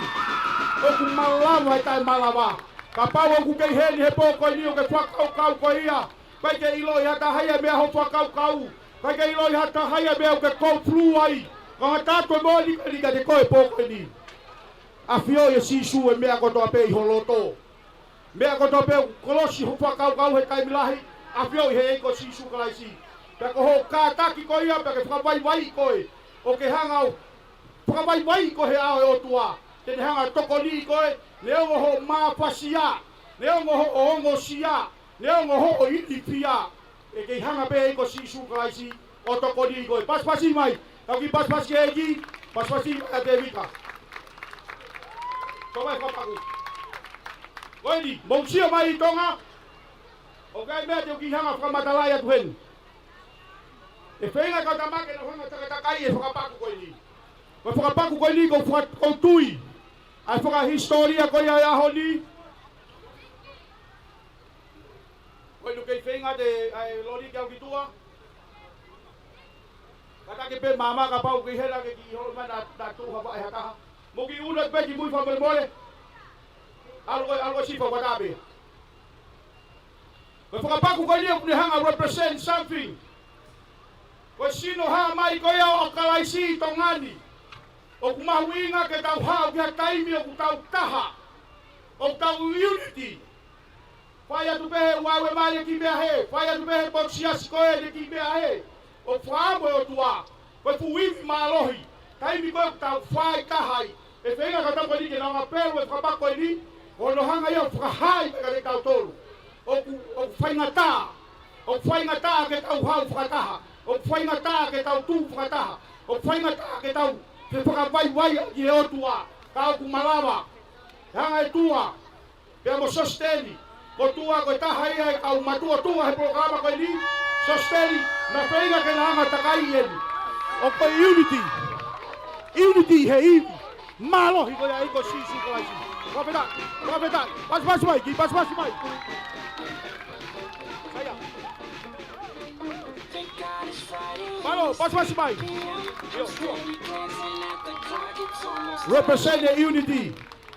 O ku malama i tai malama. Ka pau ku kei heli he poko ni o ke whakau ko ia. Pai ke ilo i hata haia mea ho whakau. Pai ke ilo i hata haia mea o ke kou flu ai. Ka hatato mo ni ka te koe poko ni. A fio e sisu e mea koto ape i holoto. Mea koto ape kolosi ho whakau he tai milahi. A fio i he eiko sisu klaisi. Pea ko ho kātaki ko ia pea ke whakawai koe. O ke hangau whakawai ko he ao e o tua. Te ne hanga toko ni koe. Leo ho mapasia. Leo ho ongo sia. Leo ho o ilipia. E ke hanga pe eiko sisu klaisi. O toko ni koe. Paspasi mai. Tau ki paspasi ke eki. Paspasi a Devita. Tomai whapaku. Koe ni. Mousia mai i tonga. O kai mea te o ki hanga whakamatalai atu hen. E whenga kau tamake na hanga takatakai e whakapaku koe ni. Koe whakapaku koe ni kou tui. Ai whakahistoria koe ai aho ni. Koe nu kei whenga te lori kia ukitua. Katake pe mama ka pau kei hera ke ki holo mai na tuha pa e hakaha. Moki una pe ki mui whamole mole. Algo sifa watabe. Koe whakapaku koe ni o kune hanga represent something. Koe sino ha mai koe au o kalaisi tongani. O kumahuinga ke tau hao kia taimi o kutau taha. O tau unity. Whai atu pehe wawe mai ki mea he. Whai atu pehe boksiasi koe ne ki mea he. O whaamo e o tua. Koe puiwi maalohi. Taimi koe kutau whai kahai. E whenga ka tampo ni ke nanga peru e whakapako e ni. O no hanga iau whakahai peka te tau tolu. O whaingata. O whaingata ke tau hao whakataha. O whaingata ke tau tū whakataha. O whaingata ke tau ke whakawai i e o tua. Kau ku malawa. Hanga e tua. Pea mo sosteni. Ko tua ko taha ia e kau matua tua he programa koe ni. Sosteni. Na whainga ke na hanga takai eni. O koe unity. Unity he iwi. Malohi koe a iko sisu kalaisi. Kapeta. Pas mai. Ki pas mai. Saya. Malo, pas mai. Represent the unity.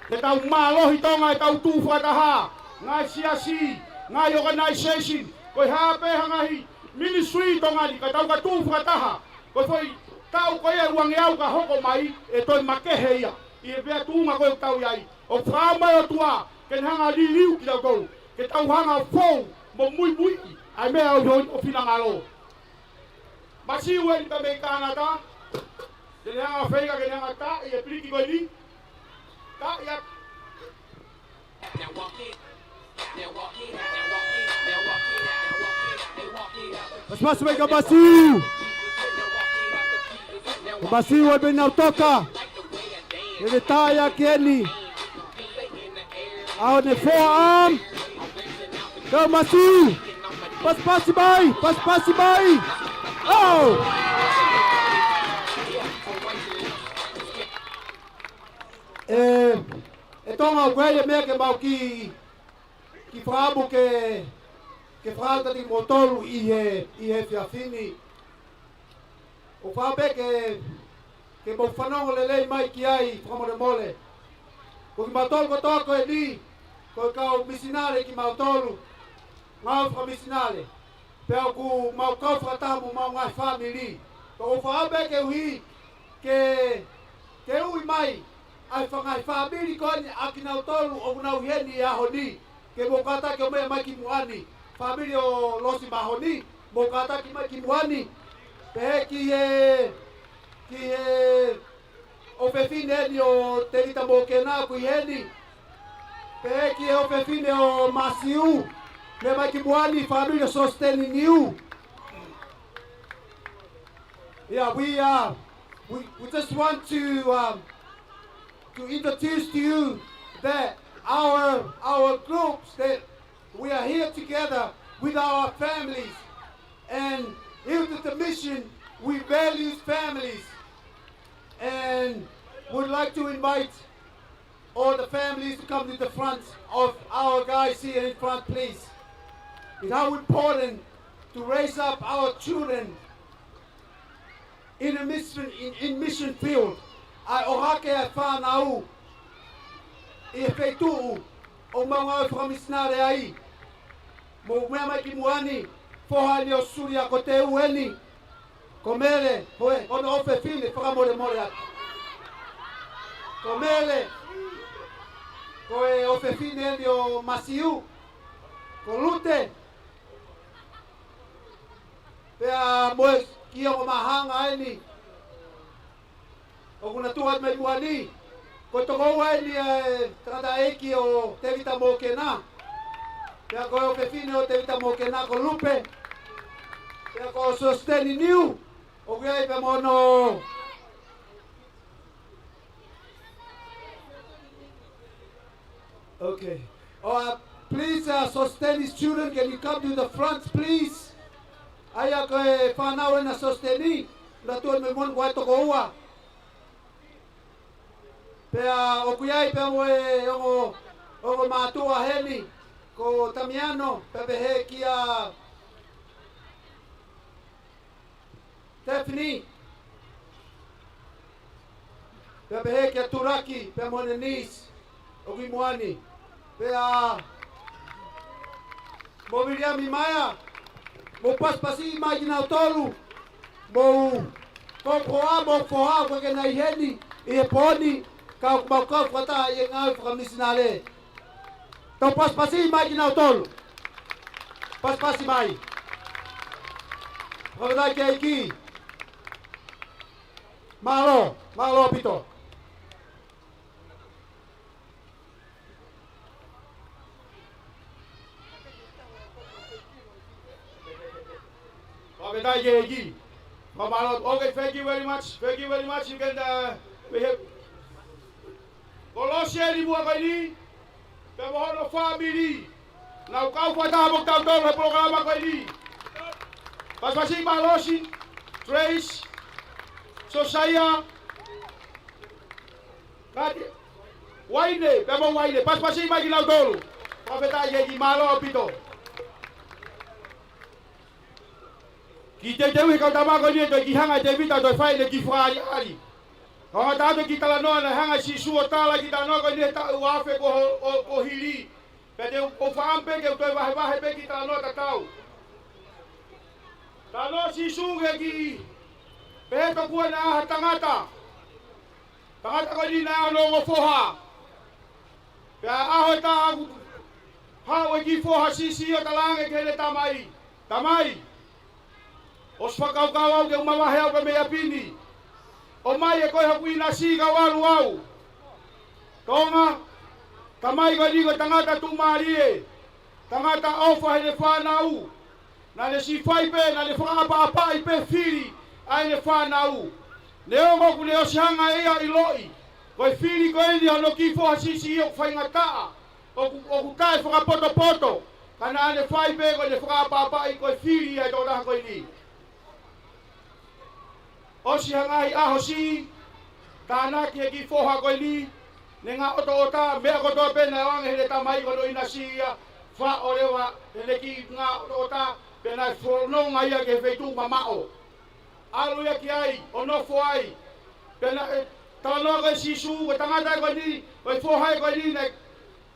Te tau malohi tonga e tau tū whataha. Ngai siasi, ngai organization. Koe hape hangahi ministry tonga ni. Ka tau ka tū whataha. Koe foi tau koe e uange au ka hoko mai. E toi makehe ia. I e pia tūnga koe tau iai. O whaamai o tua. Ke hanga li liu ki tau kou. Ke tau hanga fou. Mo mui. Ai mea au hoi o pinangalo. Masi ue ni pamei kāngata. Te hanga whenga ke hanga ta. I e pliki koe ni. Ta ia. Mas vai Kabasiu. Kabasiu ai bem toka. Ele tá aí aquele. Out the forearm. Go Masiu. Passe vai. Oh! Então alguém é meio que mal que falo que falta de motor e fiafini. O falo que bom fanão lelei mai que ai como de mole. O motor que toco ali, que o missionário que motor, mal para missionário. Pelo que mal cau fratamo mal mais família. O falo que o que o mai ai whangai whamiri koe aki nau tolu o nau heni a honi. Ke mo kata ke o mea mai ki muani. Whamiri o losi mahoni, mo kata ki mai ki muani. Pehe ki o whewhine ni o te rita mō kena kui heni. Pehe ki o whewhine o masiu. Me mai ki muani whamiri o sustaining you. Yeah, we just want to introduce to you that our groups, that we are here together with our families, and here to the mission, we value families, and would like to invite all the families to come to the front of our guys here in front, please. It's how important to raise up our children in a mission field. Ai o hake e whanau i e wheituu o maunga e whakamisnare ai. Mo mea mai ki muani, whoha ni o suria ko te ueni. Ko mele, hoe, ono ofe whine, whakamore more atu. Ko mele, ko e ofe whine ni o masiu. Ko lute. Pea moe ki o mahanga eni. O kuna tuhat mai muani. Ko toko ua eni tangata eki o te vita mō kena. Pea ko o whewhine o te vita mō kena ko lupe. Pea ko o sustaining you. O kia i pe mono. Okay. Please, sustaining student, can you come to the front, please? Aya ko e whanau e na sustaining. Na tuan me mon kwa toko ua. Pea o kuiai pea mo e ongo mātua heni ko Tamiano pepehe kia Stephanie pepehe kia Turaki pea mo ne Nis o kui moani pea mo Miriami Maya mo paspasi imagina tolu mo kokoa mo foha kwa kena iheni i poni kau kau kata yang ngau whakamisnare. Tau pas-pasi mai ki nau tolu. Pas-pasi mai. Whakatai kia iki. Malo pito. Whakatai kia iki. Malo. Okay, thank you very much. Thank you very much. You can we have Colossians ni mua kai pe mohono family na kau fata mo tau tau he programa kai ni pas-pasi malosi Trace Sosaya Kati Waine pe mo waine pas-pasi mai lau tolu profeta ye ki malo pito ki te teu he kau tama kai ni to ki hanga te vita to fai le ki fai ali. Kau tahu kita la noa na hanga si suo tala kita noa ko ni ta uafe ko hili. Pede o faampe ke to vahe pe kita la noa ta tau. Ta no si suge ki pe to ku na tangata. Tangata ko ni na no foha. Pe a ho ta ha o ki foha si o talange ke le tamai. Tamai. Os fakau kau ke uma vahe o me apini. O mai e koe haku ina siga walu au. Tonga, tamai ko digo tangata tumarie. Tangata ofa he whanau. Na le si whaipe, na le whakapa i pe whiri, ai le whanau. Ne o moku le o sihanga ea i loi. Koe whiri ko eni hano ki fo hasisi i o whaingataa. O kutai whakapoto. Kana le whaipe ko le whakapa i koe whiri ai tō raha koe ni. O si hangai aho si tāna ki foha koe ni ne ngā oto mea kotoa pena wange hele tamai kono ina siia wha o rewa hele ki ngā oto pena whononga ia ke wheitu mamao alu ia ki ai o nofo ai pena tāna koe sisu ko tangata koe ni koe fohai koe ni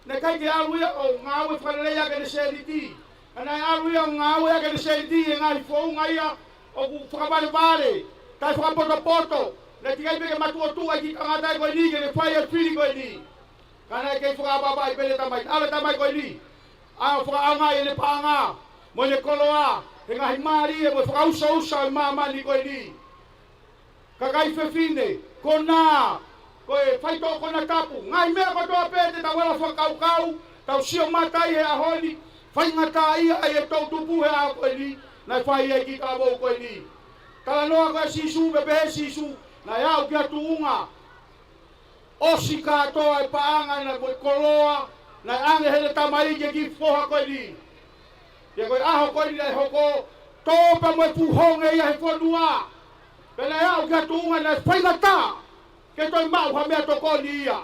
ne kai ke alu ia o ngā ue whanelea ke ne seriti ana alu ia o ngā ue ke ne seriti e ngā whounga ia o ku whakapare Tai whakapoto Le tikai peke matua tua ki tangata ko ni ke fai e fili ko ni. Kana ke fuka baba i pele tamai. Ala tamai ko ni. A fuka anga ele panga. Mo le koloa. He ngai mari e mo fuka usa mama ni ko ni. Kakai fe fine. Kona. Ko e fai to kona tapu. Ngai me ko to pete ta wala fuka kau. Tau sio matai he ahoni. Fai ngata ia e to tupu he a ko ni. Na fai e ki ka mo ko ni. Kala noa ko sisu bebe sisu. Na yau kia tuunga osi katoa e paanga na koe koloa na ange hele tamai ki foha koe ni e koe aho koe ni na hoko topa moe puhonge ia he fonua pela yau kia tuunga na whaingata ke toi mau ha mea toko ni ia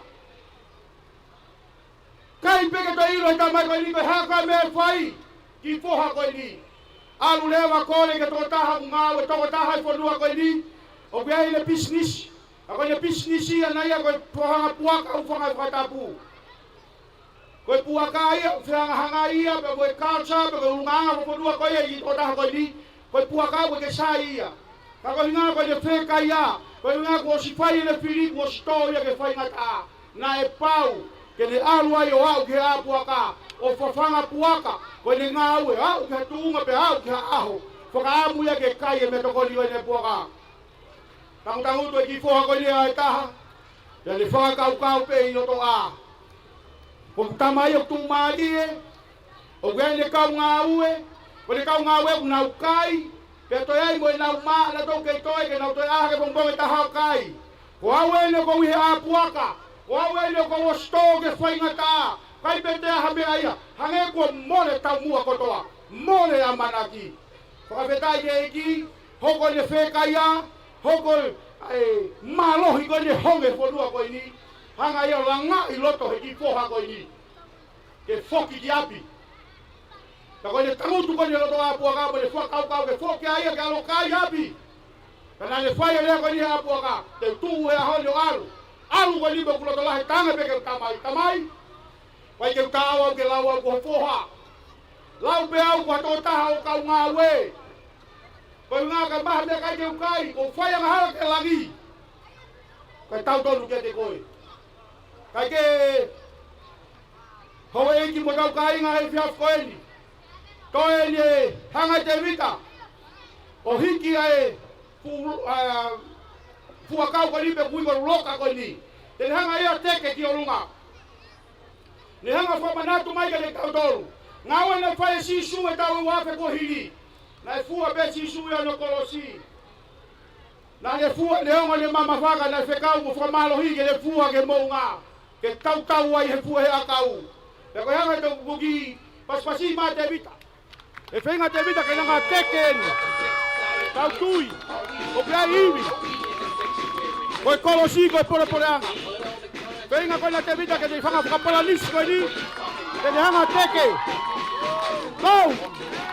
kai peke toi ilo he tamai koe ni koe haka mea whai ki foha koe ni alu lewa kore ke toko taha ngau e toko taha e fonua koe ni o bia ile business ako ile business ia na ia ko pohanga puaka u fanga fatapu ko puaka ia fanga hanga ia pe ko culture pe ko nganga ko dua ko ia i ota ko ni ko puaka ko ke sai ia ka ko nganga ko le feka ia ko nganga ko si fai le fili ko storia ke fai ngata na e pau ke le alua yo au ke a puaka o fanga puaka ko le ngau e au ke tunga pe au ke aho fo ka amu ia ke kai e me to ko ni ne puaka Tang tu ki foha ko ni ai taha. Ya le foha kau pe ino to a. Ko tamai o tu mali e. O gwen le kau ngaue. Ko le kau ngaue na ukai. Pe to ai mo na ma na to ke to ke na to a ke bombong taha kai. Ko awe le ko wi a puaka. Ko awe le ko sto ke fai ngata. Kai pe te ha be ai. Hange ko mole tau mua ko toa. Mole amanaki. Ko ka beta ye ki hoko le fe kaya. Hoko ai malo hi ko ni honge fonua ko ni hanga ia langa i loto he ki foha ko ni ke foki ki api ta ko ni tangutu ko ni loto a puaka mo le foka kau ke foki ai ka lo kai api kana le fai le ko ni a puaka te tu he ho le alu ko ni ko loto la he tanga pe ke tamai vai ke tawa ke lawa ko foha lau be au ko to ta o ka ngawe ko nga ka ba de ka ke kai ko fai nga hala ke lagi ka tau to lu ke te koi ka ke ho e ki mo ka kai nga e fia ko ni to e ni hanga te vita o hiki ai fu ka ko ni pe ku ko loka ko ni te hanga ia te ke ki olunga ni hanga fa manatu mai ke le tau to nga na fai si su e tau wa pe ko hili na fua be si su ya no kolosi na le fua le onga le mama faka na fekau mo fa malo hi ke le fua ke monga ke tau ai he fua he akau le ko hanga to bugi paspasi ma te vita e fenga te vita ke nga teken tau tui o bia iwi ko kolosi ko por anga venga con la te vita que te fanga fa para lis ko ni ke le hanga teke go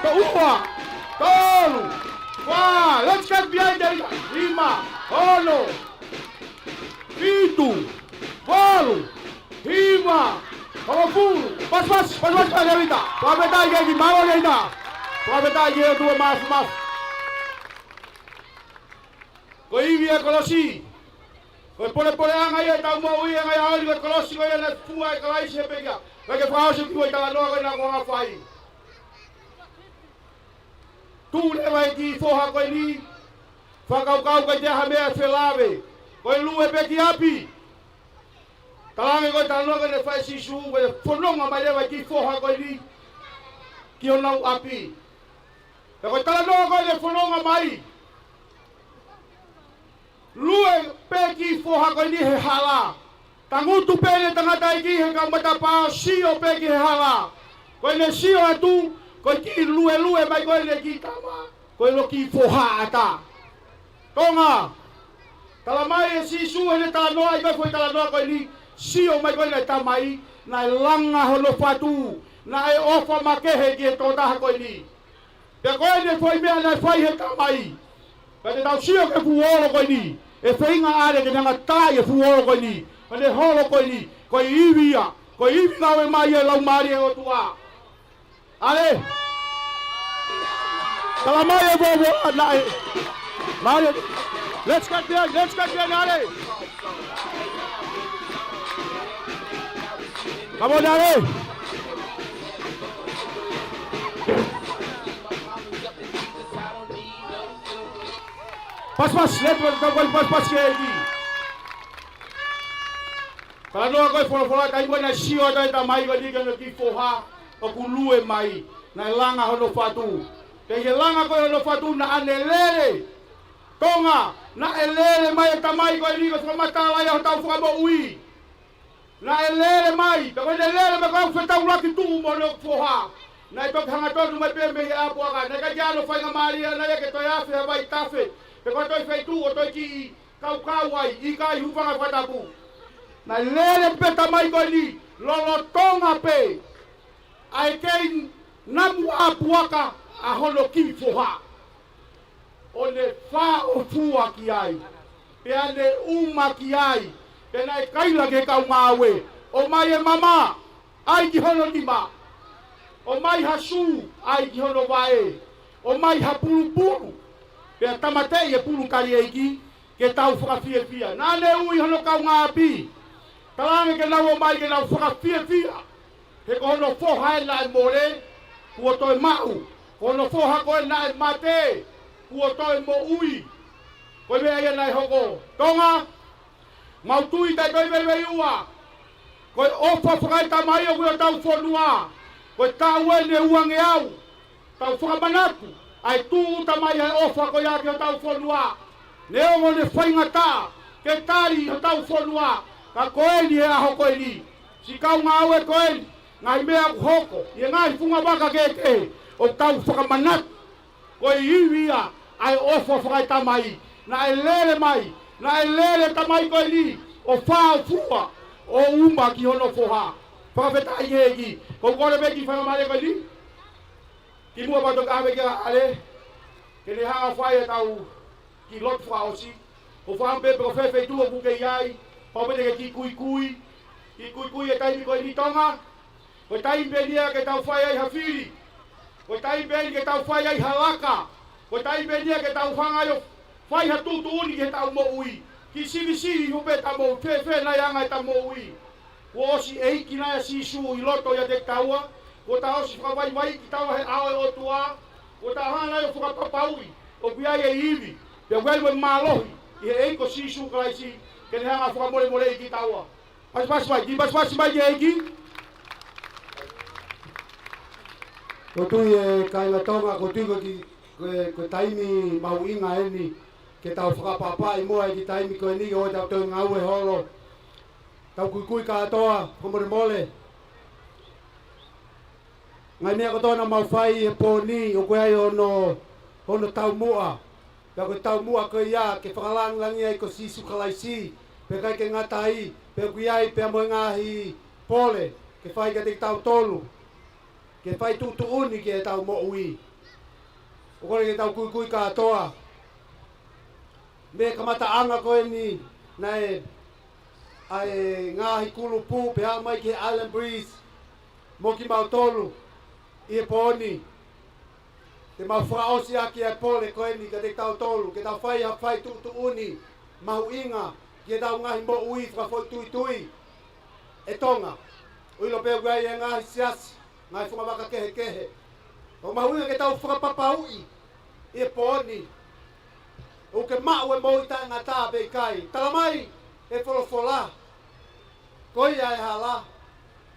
to uwa Tolu, wa, let's get behind the Lima, Olo, Itu, Walu, Hima, Kawapuru, pas, pada kita. Kau betul je di bawah kita. Kau betul je dua mas. Kau ini dia kolosi. Kau pole angai tahu mau ia angai awal kau kolosi kau yang nak buat kau isi pega. Kau kau harus buat tangan doa kau nak ngafai. Tu le vai ki foha ko ni fa kau ka te ha mea felave ko lu e pe ki api talange ko talo ko le fa si su ko fononga mai le vai ki foha ko ni ki ona api ko talo ko le fononga mai lu e pe ki foha ko ni he hala tangutu pe le tangata ki he ka mata pa si o pe ki he hala ko le si o tu ko ki lue mai ko le ki tama ko lo ki foha ata tonga tala mai si su ele ta no ai ko tala no ko ni si o mai ko le tamai na langa holo fatu na e ofa makehe ki to ta ko ni pe ko ni foi me na foi he tamai pe ta si o ke fu olo ko ni e feinga ale ke nga tai e fu olo ko ni le holo ko ni ko ivia ko ivia we mai e lau mari o tua Ale. Kalau mau ya bobo, Let's get behind, Ale. Come on, Ale. Pas, let's pas lagi. Kalau aku follow kai mo na sio dai ta mai gadi kan ki foha o kulue mai na langa hono fatu. Ke langa ko hono fatu na anelele. Tonga na elele mai ta mai ko ni ko mata la ya ta fu mo ui. Na elele mai, ta ko elele ba ko fa ta ula ki tu mo no foha. Na to hanga to mai pembe ya apo ka na ka jalo fa ngamaria na ya ke to ya fe vai tafe. Pe ko to fe tu o to ki kau wai I kai hu fa fa ta bu. Na lele peta mai goli lolo tonga pe ai kei namu apuaka a hono ki foha o le fa o fua ki ai pe ane uma ki ai pe nai kaila ke kau ngawe o mai e mama ai ki hono lima o mai hasu ai ki hono wae o mai hapulu pulu pe tamate e pulu kari eiki ke tau fia fia na le ui hono kau ngapi Talange ke lau mai ke lau whakawhia. He ko hono whoha e lai more, kua toi mau. Ko hono whoha ko e lai mate, kua toi mo ui. Koe mea ia nai hoko. Tonga, mautui tai toi vei ua. Koe ofa whakaita mai o kua tau whonua. Koe tau e ne uange au. Tau whakamanatu. Ai tu tamai hai ofa koe ake o tau whonua. Ne ongo ne whaingata. Ke tari o tau whonua. Ka koeni e aho koeni. Si kau ngau e koeni. Ngai mea ku hoko. I ngai funga waka keke. O tau whakamanat. Koe iwia. Ai ofo whakai tamai. Na e lele mai. Na e lele tamai koeni. O whao fua. O uma ki hono foha. Whakawheta i hegi. Ko kore meki whakamare koeni. Ki mua pato kawe ki ale. Ke ne hanga whai e tau. Ki lot whaosi. O whampepe ko whewhe tua kuke iai. Pawede ke ki kui e taimi koe ni tonga. Koe taimi benia ke tau whai ai hawhiri. Koe taimi benia ke tau whai ai halaka. Koe taimi benia ke tau whangai o whai hatutu uni ke tau mo ui. Ki siri hupe ta mo whe nai anga ta mo ui. Ko osi eiki nai a sisu I loto ia te taua. Ko ta osi whakawai ki taua he aoe o tua. Ko ta hana o whakapapaui. O kuiai e iwi. Pea kuiai me malohi. I he eiko sisu kalaisi. Kene hanga whakamore I ki taua. Pas mai ki eiki. Ko tui e kainga tonga, ko tui ko taimi mau inga eni. Ke tau whakapapa I mua ki taimi ko eni o tau tau ngau e holo. Tau kui ka atoa, komore mole. Ngai mea ko tona mau whai e pōni o koe ai ono tau mua. Pea koe tau mua koe ia ke whakalangi ai ko sisu kalaisi. Pea kai ke ngata ai, pea kui ai pea moe ngahi pole. Ke whai ka te tau tolu. Ke whai tutu uni ke tau mo ui. O kore ke tau kui ka atoa. Me kamata anga koe ni na ai ngahi kulu pu pea mai ke Island Breeze. Mo ki mau tolu. I e pōni. Te mau whaosi aki e pole koe ni ka te tau tolu. Ke tau whai tutu uni. Mahu inga. Ke tau ngahi mo ui whakafoi tui. E tonga. Uilo peo gai e ngahi siasi. Ngai whunga waka kehe. O mahu inga ke tau whakapapa ui. I e pōni. O ke mau e mo I ta ngata bei kai. Talamai e wholofola. Koi ai hala.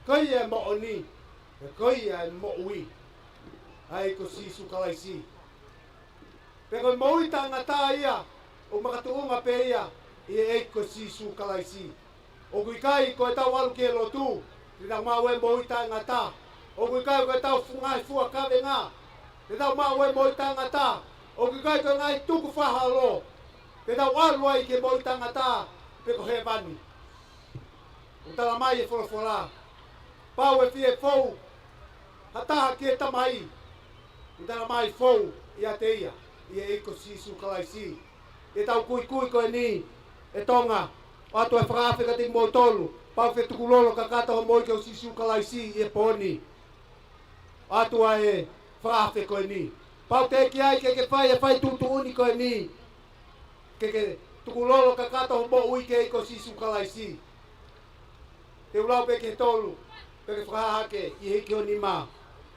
Koi e mo oni. E koi ai mo ui. Ai ko sisu kalaisi. Pero mo I ta ngata ia. O makatuunga pe ia. I e ko sisu kalaisi. O kui kai ko e tau walu ke lotu. Tina mau e mo I ta ngata. O kui kai ko e tau fungai fua kawe ngā. Tina mau e mo I ta ngata. O kui kai ko ngai tuku whahalo. Ke tau walu ai ke mo I ta ngata. Pe ko he vani. O tala mai e wholofola. Pau e fie fou. Hataha ke tamai. O tala mai fou. Ia te ia. Ia e ko sisu kalaisi. E tau kui ko e ni. E tonga. O atu e whakawhi ka te mo tolu. Pau fe tukulolo ka kata ho moi ke o sisu kalaisi. I e poni. O atu e whakawhi ko e ni. Pau te ki ai ke whai e whai tutu uni ko e ni. ke tukulolo kakato mo ui ke iko sisu kalaisi. Te ulau pe ke tolu, pe ke whakahake i hiki o nima.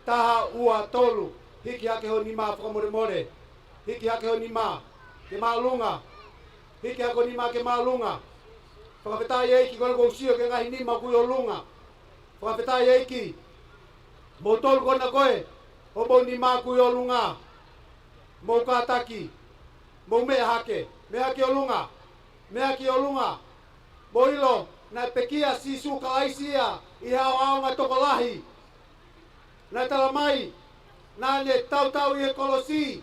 Taha ua tolu, hiki hake ho nima whakamore more. Hiki hake ho nima ke maalunga. Hiki hake ho nima ke maalunga. Whakawhetai eiki kona kou sio ke ngahi nima kui o lunga. Whakawhetai eiki, mo tolu kona koe, o mo nima kui o lunga. Mo kātaki, mo mea hake o lunga, mea ki o lunga. Mo ilo, na pekia sisu kalaisia, i hao aonga toko lahi. Na tala mai, na ne tau i he kolosi,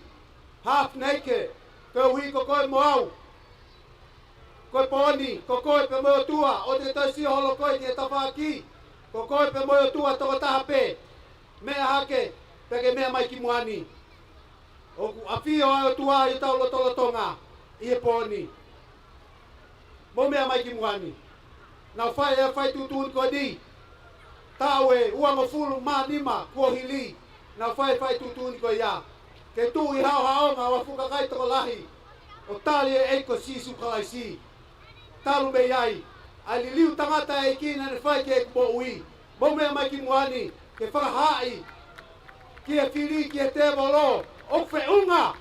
half naked, ko hui ko koe mo au. Koe pooni, ko koe pe moyo tua, o te tasi holo koe ki e tawhaki. Ko koe pe moyo tua toko taha pe, mea hake, peke mea mai ki muani. O awhio ai o tua i tau lotolotonga, i he pooni. Mo mea mai ki muani. Nau whai tutun ko di. Tawe uango fulu ma nima kua hili. Nau whai tutun ko ia. Ke tu i hao haonga wa fuka kai toko lahi. O tali e eiko sisu kalaisi. Talu me iai. Ai liu tangata e kina ne whai ke eku mo ui. Mo mea mai ki muani. Ke whakahai. Ki e whiri ki e te volo. O wheunga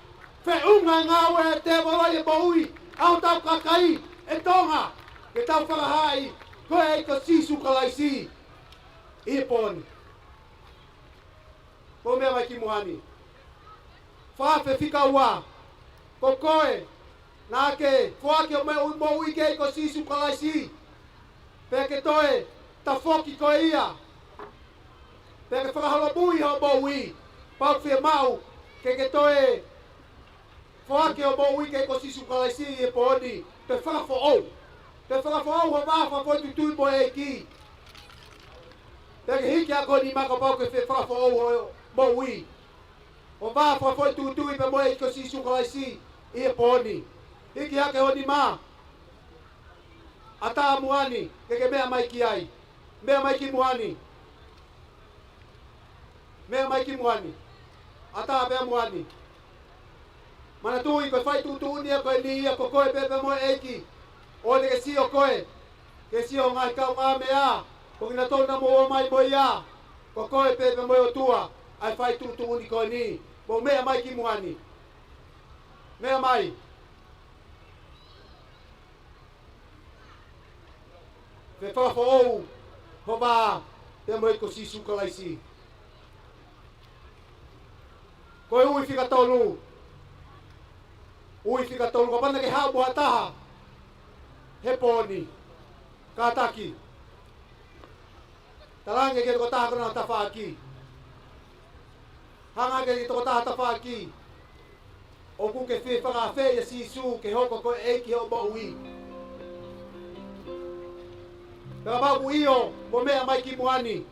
ngā ue te wala i mo ui. Au tau kakai e tonga. Ke tau whakahai. Koe eiko sisu kalaisi. I poni. Mo mea mai ki muani. Whaafe whika ua. Ko koe. Nā ke whaake o mo ui ke eiko sisu kalaisi. Peke toe. Ta whoki koe ia. Peke whakahalo mui ho mo ui. Pau whia mau. Ke toe. Whaake o mo ui ke eiko sisu kalaisi i poni. Te whakafo au. Te whakafo au ho mafa fo tutui mo e ki. Peke hiki ako ni maka pau ke whakafo au ho mo ui. O mafa fo tutui pe mo e eiko sisu kalaisi i poni. Hiki hake ho ni ma. Ata muani. Ke mea mai ki ai. Mea mai ki muani. Mea mai ki muani. Ata mea muani. Mana tui koe whai tutuni a koe ni ia ko koe pepe mo eiki. O te ke sio koe. Ke sio ngai kau ngā mea. Ko kina tona mo o mai mo ia. Ko koe pepe mo o tua. Ai whai tutuni koe ni. Mo mea mai ki muani. Mea mai. Te whakafo ou. Ho wā. Te mo eiko sisu kalaisi. Koe ui whika tolu. Ui whika tolu. Ka pana ke hao moha taha. He poni. Kātaki. Talange ke toko taha kona ta whaaki. Hanga ke toko taha ta whaaki. O ku ke whi whakawhi a sisu ke hoko koe eiki ho mo ui. Pea mau iyo, mo mea mai ki muani.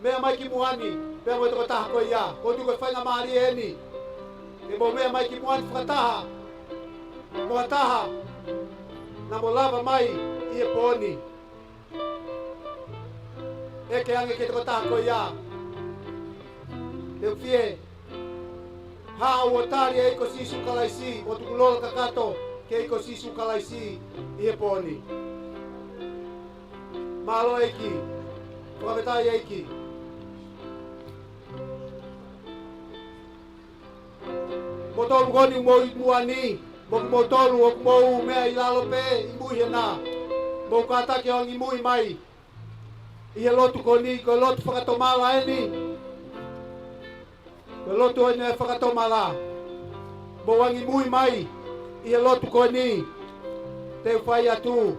Mea mai ki muani. Pea mo toko taha koe ia. Ko tu koe whainga maari e ni. E mo mea mai ki muani whakataha. Moa taha. Na mo lava mai i e poni. E ke ange ke toko taha koe ia. Te uwhie. Hao o tari e iko sisu kalaisi. O tuku lola kakato ke iko sisu kalaisi i e poni. Malo eiki. Whakawetai eiki. Mo tolu goni mo muani. Mo tolu o mo mea i lalo pe i mui hena. Mo kātake o ngi mui mai. I he lotu koni, ko lotu whakatomala eni. Ko lotu ene whakatomala. Mo wangi mui mai. I he lotu koni. Te whai atu.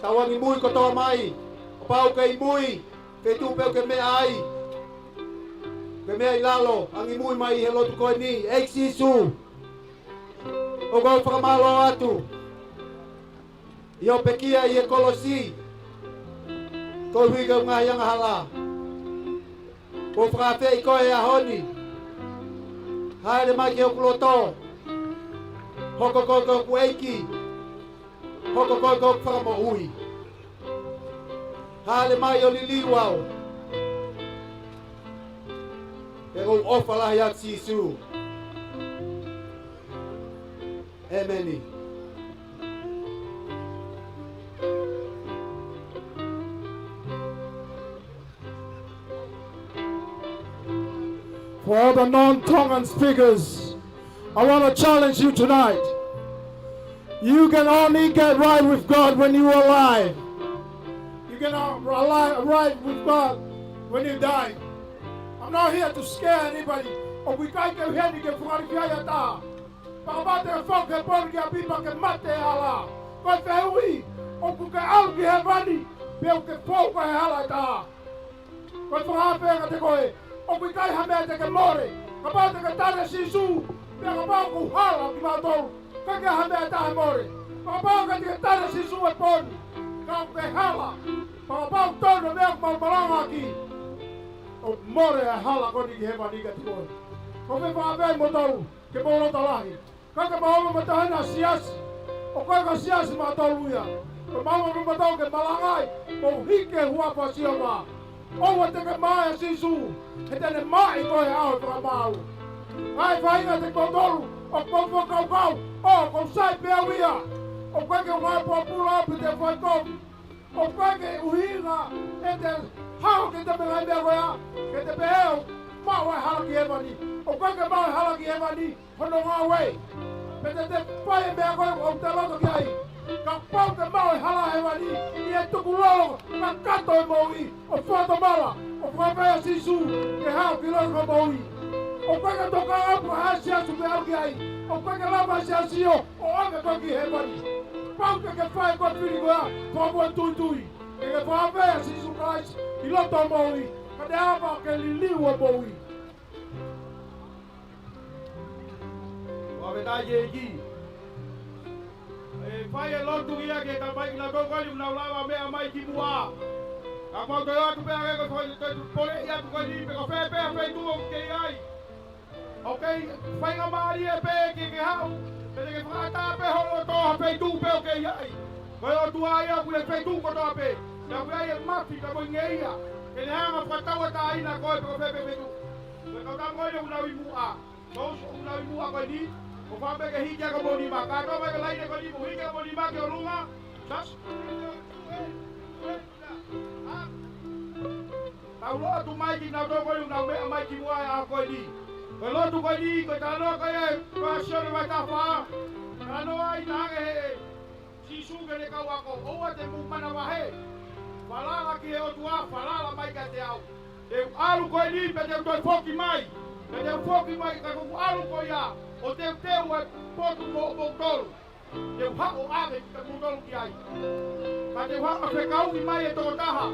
Tawangi mui ko toa mai. O pau kei mui. Ke tu peo ke mea ai. Ke mea i lalo. Angi mui mai he lotu koe ni. Eik sisu. O gau whakamalo atu. I o pekia i e kolosi. Ko hui kau ngā hianga hala. Ko whakawhi i koe a honi. Haere mai ke o kuloto. Hoko koe ku eiki. Hoko koe koe whakamo ui. Hale mai o liliwau. E o ofa lahi at sisu. Ameni. For all the non-Tongan speakers, I want to challenge you tonight. You can only get right with God when you are alive. You can right with God when you die. I'm not here to scare anybody. Or we can't get here to get for the Pakabate folk ke pon ke pipa ke mate ala. Ko feui o ku ke au ke havani pe o ke fo ko hala ta. Ko fa pe ka te koe o ku kai hame te ke more. Ka ba te ke tare sisu pe ka ba ku hala ki ba to. Ka ke hame ta more. Ka ba ka te tare sisu e pon. Ka ke hala. Pa ba to no me ko malanga ki. O more e hala ko ni ke havani ka te koe. Ko fe fa pe mo to ke mo lo talahi. Kaka maoma matahana siasi. O kaka siasi mataluia. Ko maoma matau ke malangai. Mo hike huapa sioma. O wa te ke maia sisu. He tene mai koe ao tra mau. Ai whainga te kotoru. O kofo kau kau. O ko sai pea wia. O kake wai popula api te whaikomi. O kake uhinga. E te hao ke te mengai mea koea. Ke te peheo. Maua halaki evani. O kake maua halaki evani. Hono ngā wei. Pete te whae mea koe o te loto ki ai. Ka pau te maui hala he wani. I e tuku lolo. Ka kato e maui. O whata mala. O whawea sisu. Ke hao ki lolo ka maui. O kweke toka apu ha siasu pe au ki ai. O kweke lama siasio. O anga koe ki he wani. Pau ke whae koe whiri koea. Pau tui tui. Ke whawea sisu Christ. Ki loto maui. Ka te apa ke liliu o maui. Yeji. Pai lotu ia ke ka mai na ko ko na lava me mai ki mua. Ka mo to ya tu pe ko pole ia tu ko ni pe ko pe tu ke ai. Okay, fai nga mari e pe ke hau. Pe ke fata pe ho to pe tu pe ke ai. Ko o tu ai ku le pe tu ko to pe. Na ku ai mafi ka mo ngeia. Ke na nga fata wa ta ina ko pe tu. Ko ta mo yo na wi mua. Ko na wi mua ko ni. O whape ke hiki ako moni ma. Ka tō ke laine ko ni mo hiki ako moni ma ke o runga. Tas. Tau loa tu mai ki nau tō koe nau mea mai ki mua e a koe ni. Koe lotu koe ni, koe tānoa koe e koe sione mai tā whaa. Tānoa i tānge he sisu ke ne kau ako. Oua te mumana wahe. Whalala ki he o tua, whalala mai ka te au. Te alu koe ni pe te utoi whoki mai. Pe te whoki mai ka kuku alu koe ia. O te teu e potu mo o tolu. Te hako ave ki ka kutolu ki ai. Ka te hako whekau i mai e toko taha.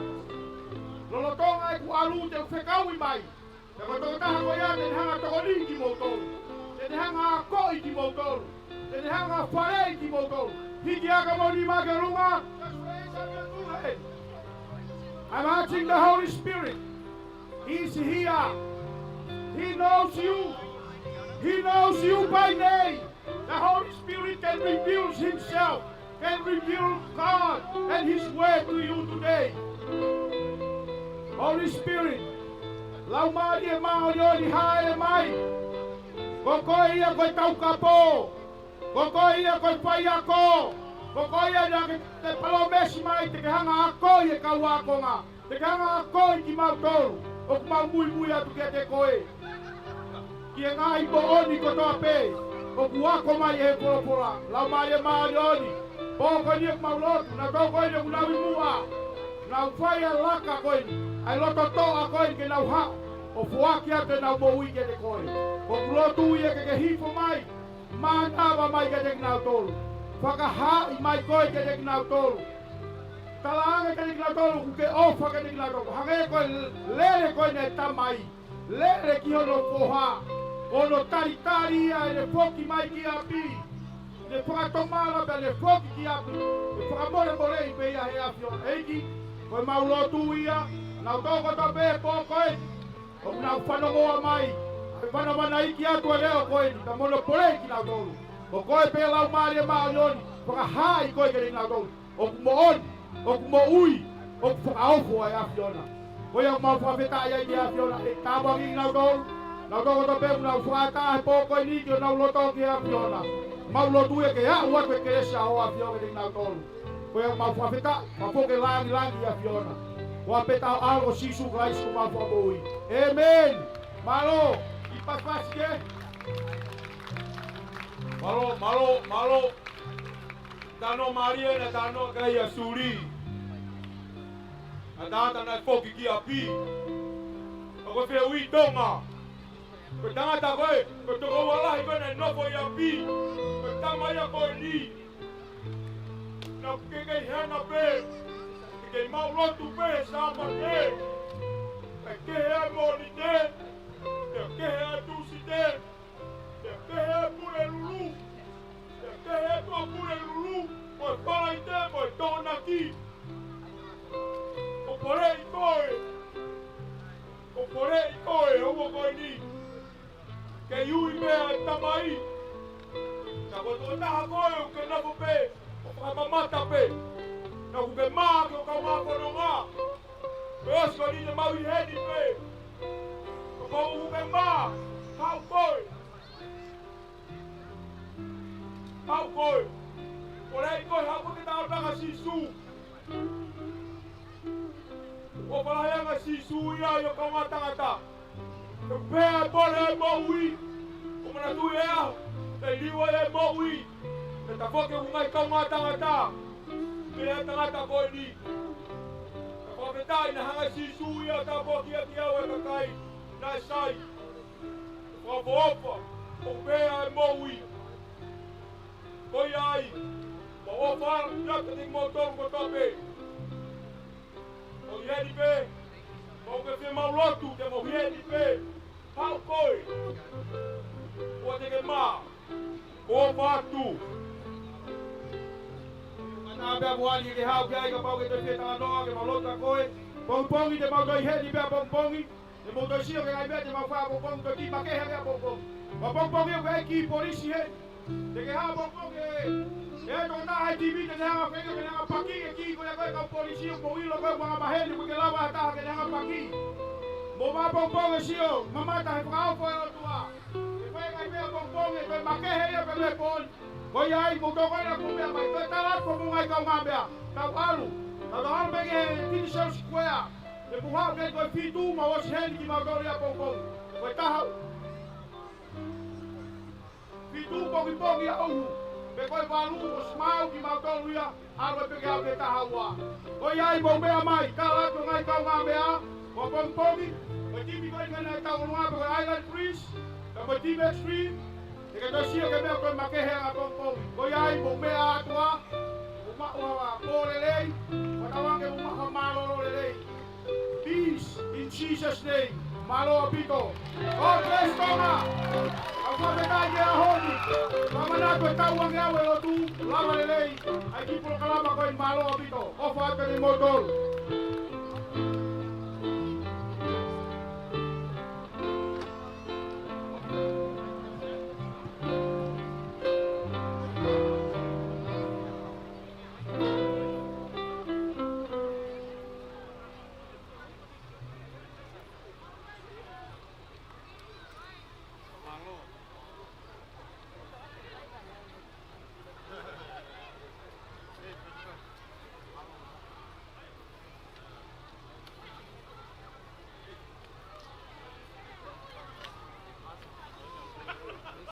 Lolo tonga e ku alu te whekau i mai. Te ko toko taha ko ia te hanga toko ni ki mo tolu. Te hanga a koi ki mo tolu. Te hanga a whare ki mo tolu. Hiki aka mo ni ma ke runga. I'm asking the Holy Spirit. He's here. He knows you. He knows you by name. The Holy Spirit can reveal Himself, can reveal God and His word to you today. Holy Spirit, lau mai e mao yo ni hae mai. Koko ia koe tau kapo. Koko ia koe pai ako. Koko ia na te palomesi mai te hanga ako e kau ako nga. Te hanga ako i ki mau tolu. O ku mau mui mui atu ke te koe. Ki e ngai po oni ko toa pe. O ku ako mai e pola. Lau mai e maari oni. Poko ni e ku mau lotu. Na toko ni e ku nawi mua. Nau whai e laka koe ni. Ai loto toa koe ni ke nau ha. O fuaki ate nau mo ui ke te koe. O ku lotu ui e ke hifo mai. Mānawa mai ke te nau tolu. Whakaha i mai koe ke te nau tolu. Talaanga ke te nau tolu ku ke ofa ke te nau tolu. Hange koe lere koe ne tamai. Lere ki hono poha. Ono tari ia e le foki mai ki api. Le whakatomala pe le foki ki api. Le whakamore more i pe ia he awhio. Eiki, koe maulotu ia. Nau toko ta pe poko e. O nau whanongoa mai. Ai whanamana iki atu e leo koe ni. Ta mono pole ki nau tolu. O koe pe lau maari e maa yoni. Whakaha i koe ke nau tolu. O kumo oni. O kumo ui. O whakaofo e awhiona. Koe au mau whawheta ia i awhiona. E tāwangi nau tolu. Nau toko ta pe nau whakata e poko e ni ki o nau loto ki awhiona. Mau lotu e ke hau atu e ke esa o awhiona ke nau tolu. Koe au mau whawheta. Whafoke langi i awhiona. Wa petau algo sisu Christ ku mau whabui. Amen. Malo. Ipaspaske. Malo. Tano Maria na tano kaya suri. Adata na foki ki api. Ako fe ui tonga. Ko tangata koe, ko toko wala iko na nofo ya pi. Ko tamaya ko ni. Na keke hana pe. Keke mau lotu pe sama te. Keke he moni te. Keke he tusi te. Keke he pure lulu. Keke he tua pure lulu. Moi pala i te, moi tona ki. O pore i koe. O pore i koe, homo koe ni. Ke iui mea tamai. Na koto taha koe o ke nafo pe. O whakamamata pe. Na kupe maa ke o ka maa kono ngā. Pe osko ni te maui hedi pe. O ka o kupe maa. Hau koe. Hau koe. O rei koe hau koe tau tanga sisu. O palahanga sisu ia i o ka ngā tangata. Te pēa pole e moui. O mana tui e aho. Te liwa e moui. Te tafoke ungai ka ngā tangata. Pēa tangata koe ni. Te whawhetai na hanga sisu ia ta poki ati au e kakai. Nai sai. Te whawhoopa. O pēa e moui. Koi ai. Ma o whara yaka ting mo tonu ko tope. O ieri pe. Ma o ke whi maulotu te mo ieri pe. Pau koe. O te ke mā. O whātu. Ana bea buani ke hau ke ai ka pau ke te whetanga noa ke maulota koe. Pongpongi te mau toi hedi bea pongpongi. Te mau toi sio ke ngai bea te mau whaa pongpongi. Toi ki makeha bea pongpongi. Ma pongpongi o ke ai ki polisi he. Te ke hau pongpongi he. E to na ai TV te hanga whenga ke hanga paki e ki ko ya koe ka polisi o ko ilo koe mga maheni ko ke lawa hataha ke hanga paki. Mo ma pongpongi sio. Mamata he whakao koe o tua. Kai mea pongpongi, koe makehe ia pe me poni. Koe ai, mo toko ina kumea mai. Koe talat ko mungai kau ngā mea. Tau alu. Tau alu peke he tini sau sikuea. Te puhau kei koe fitu ma wasi heni ki mautoro ia pongpongi. Koe tahau. Fitu pongi ia ohu. Pe koe walu o smau ki mautoro ia. Alu peke au ke tahau wa. Koe ai, mo mea mai. Talat ko ngai kau ngā mea. Ko pongpongi. Koe tipi koe ngana e tau lunga pe koe Island Freeze. Ka TV Extreme, e ka tosia ke mea koe makehe a pongpongi. Koe ai, mo mea atua, uma ua pōrelei, watawange uma ha malolo lelei. Peace in Jesus' name, malo apito. God bless Tonga! Ang whametai ke a honi, mamana koe tauange awe lotu, lama lelei, ai kipulo kalama koe malo apito. Ofa ate ni motol.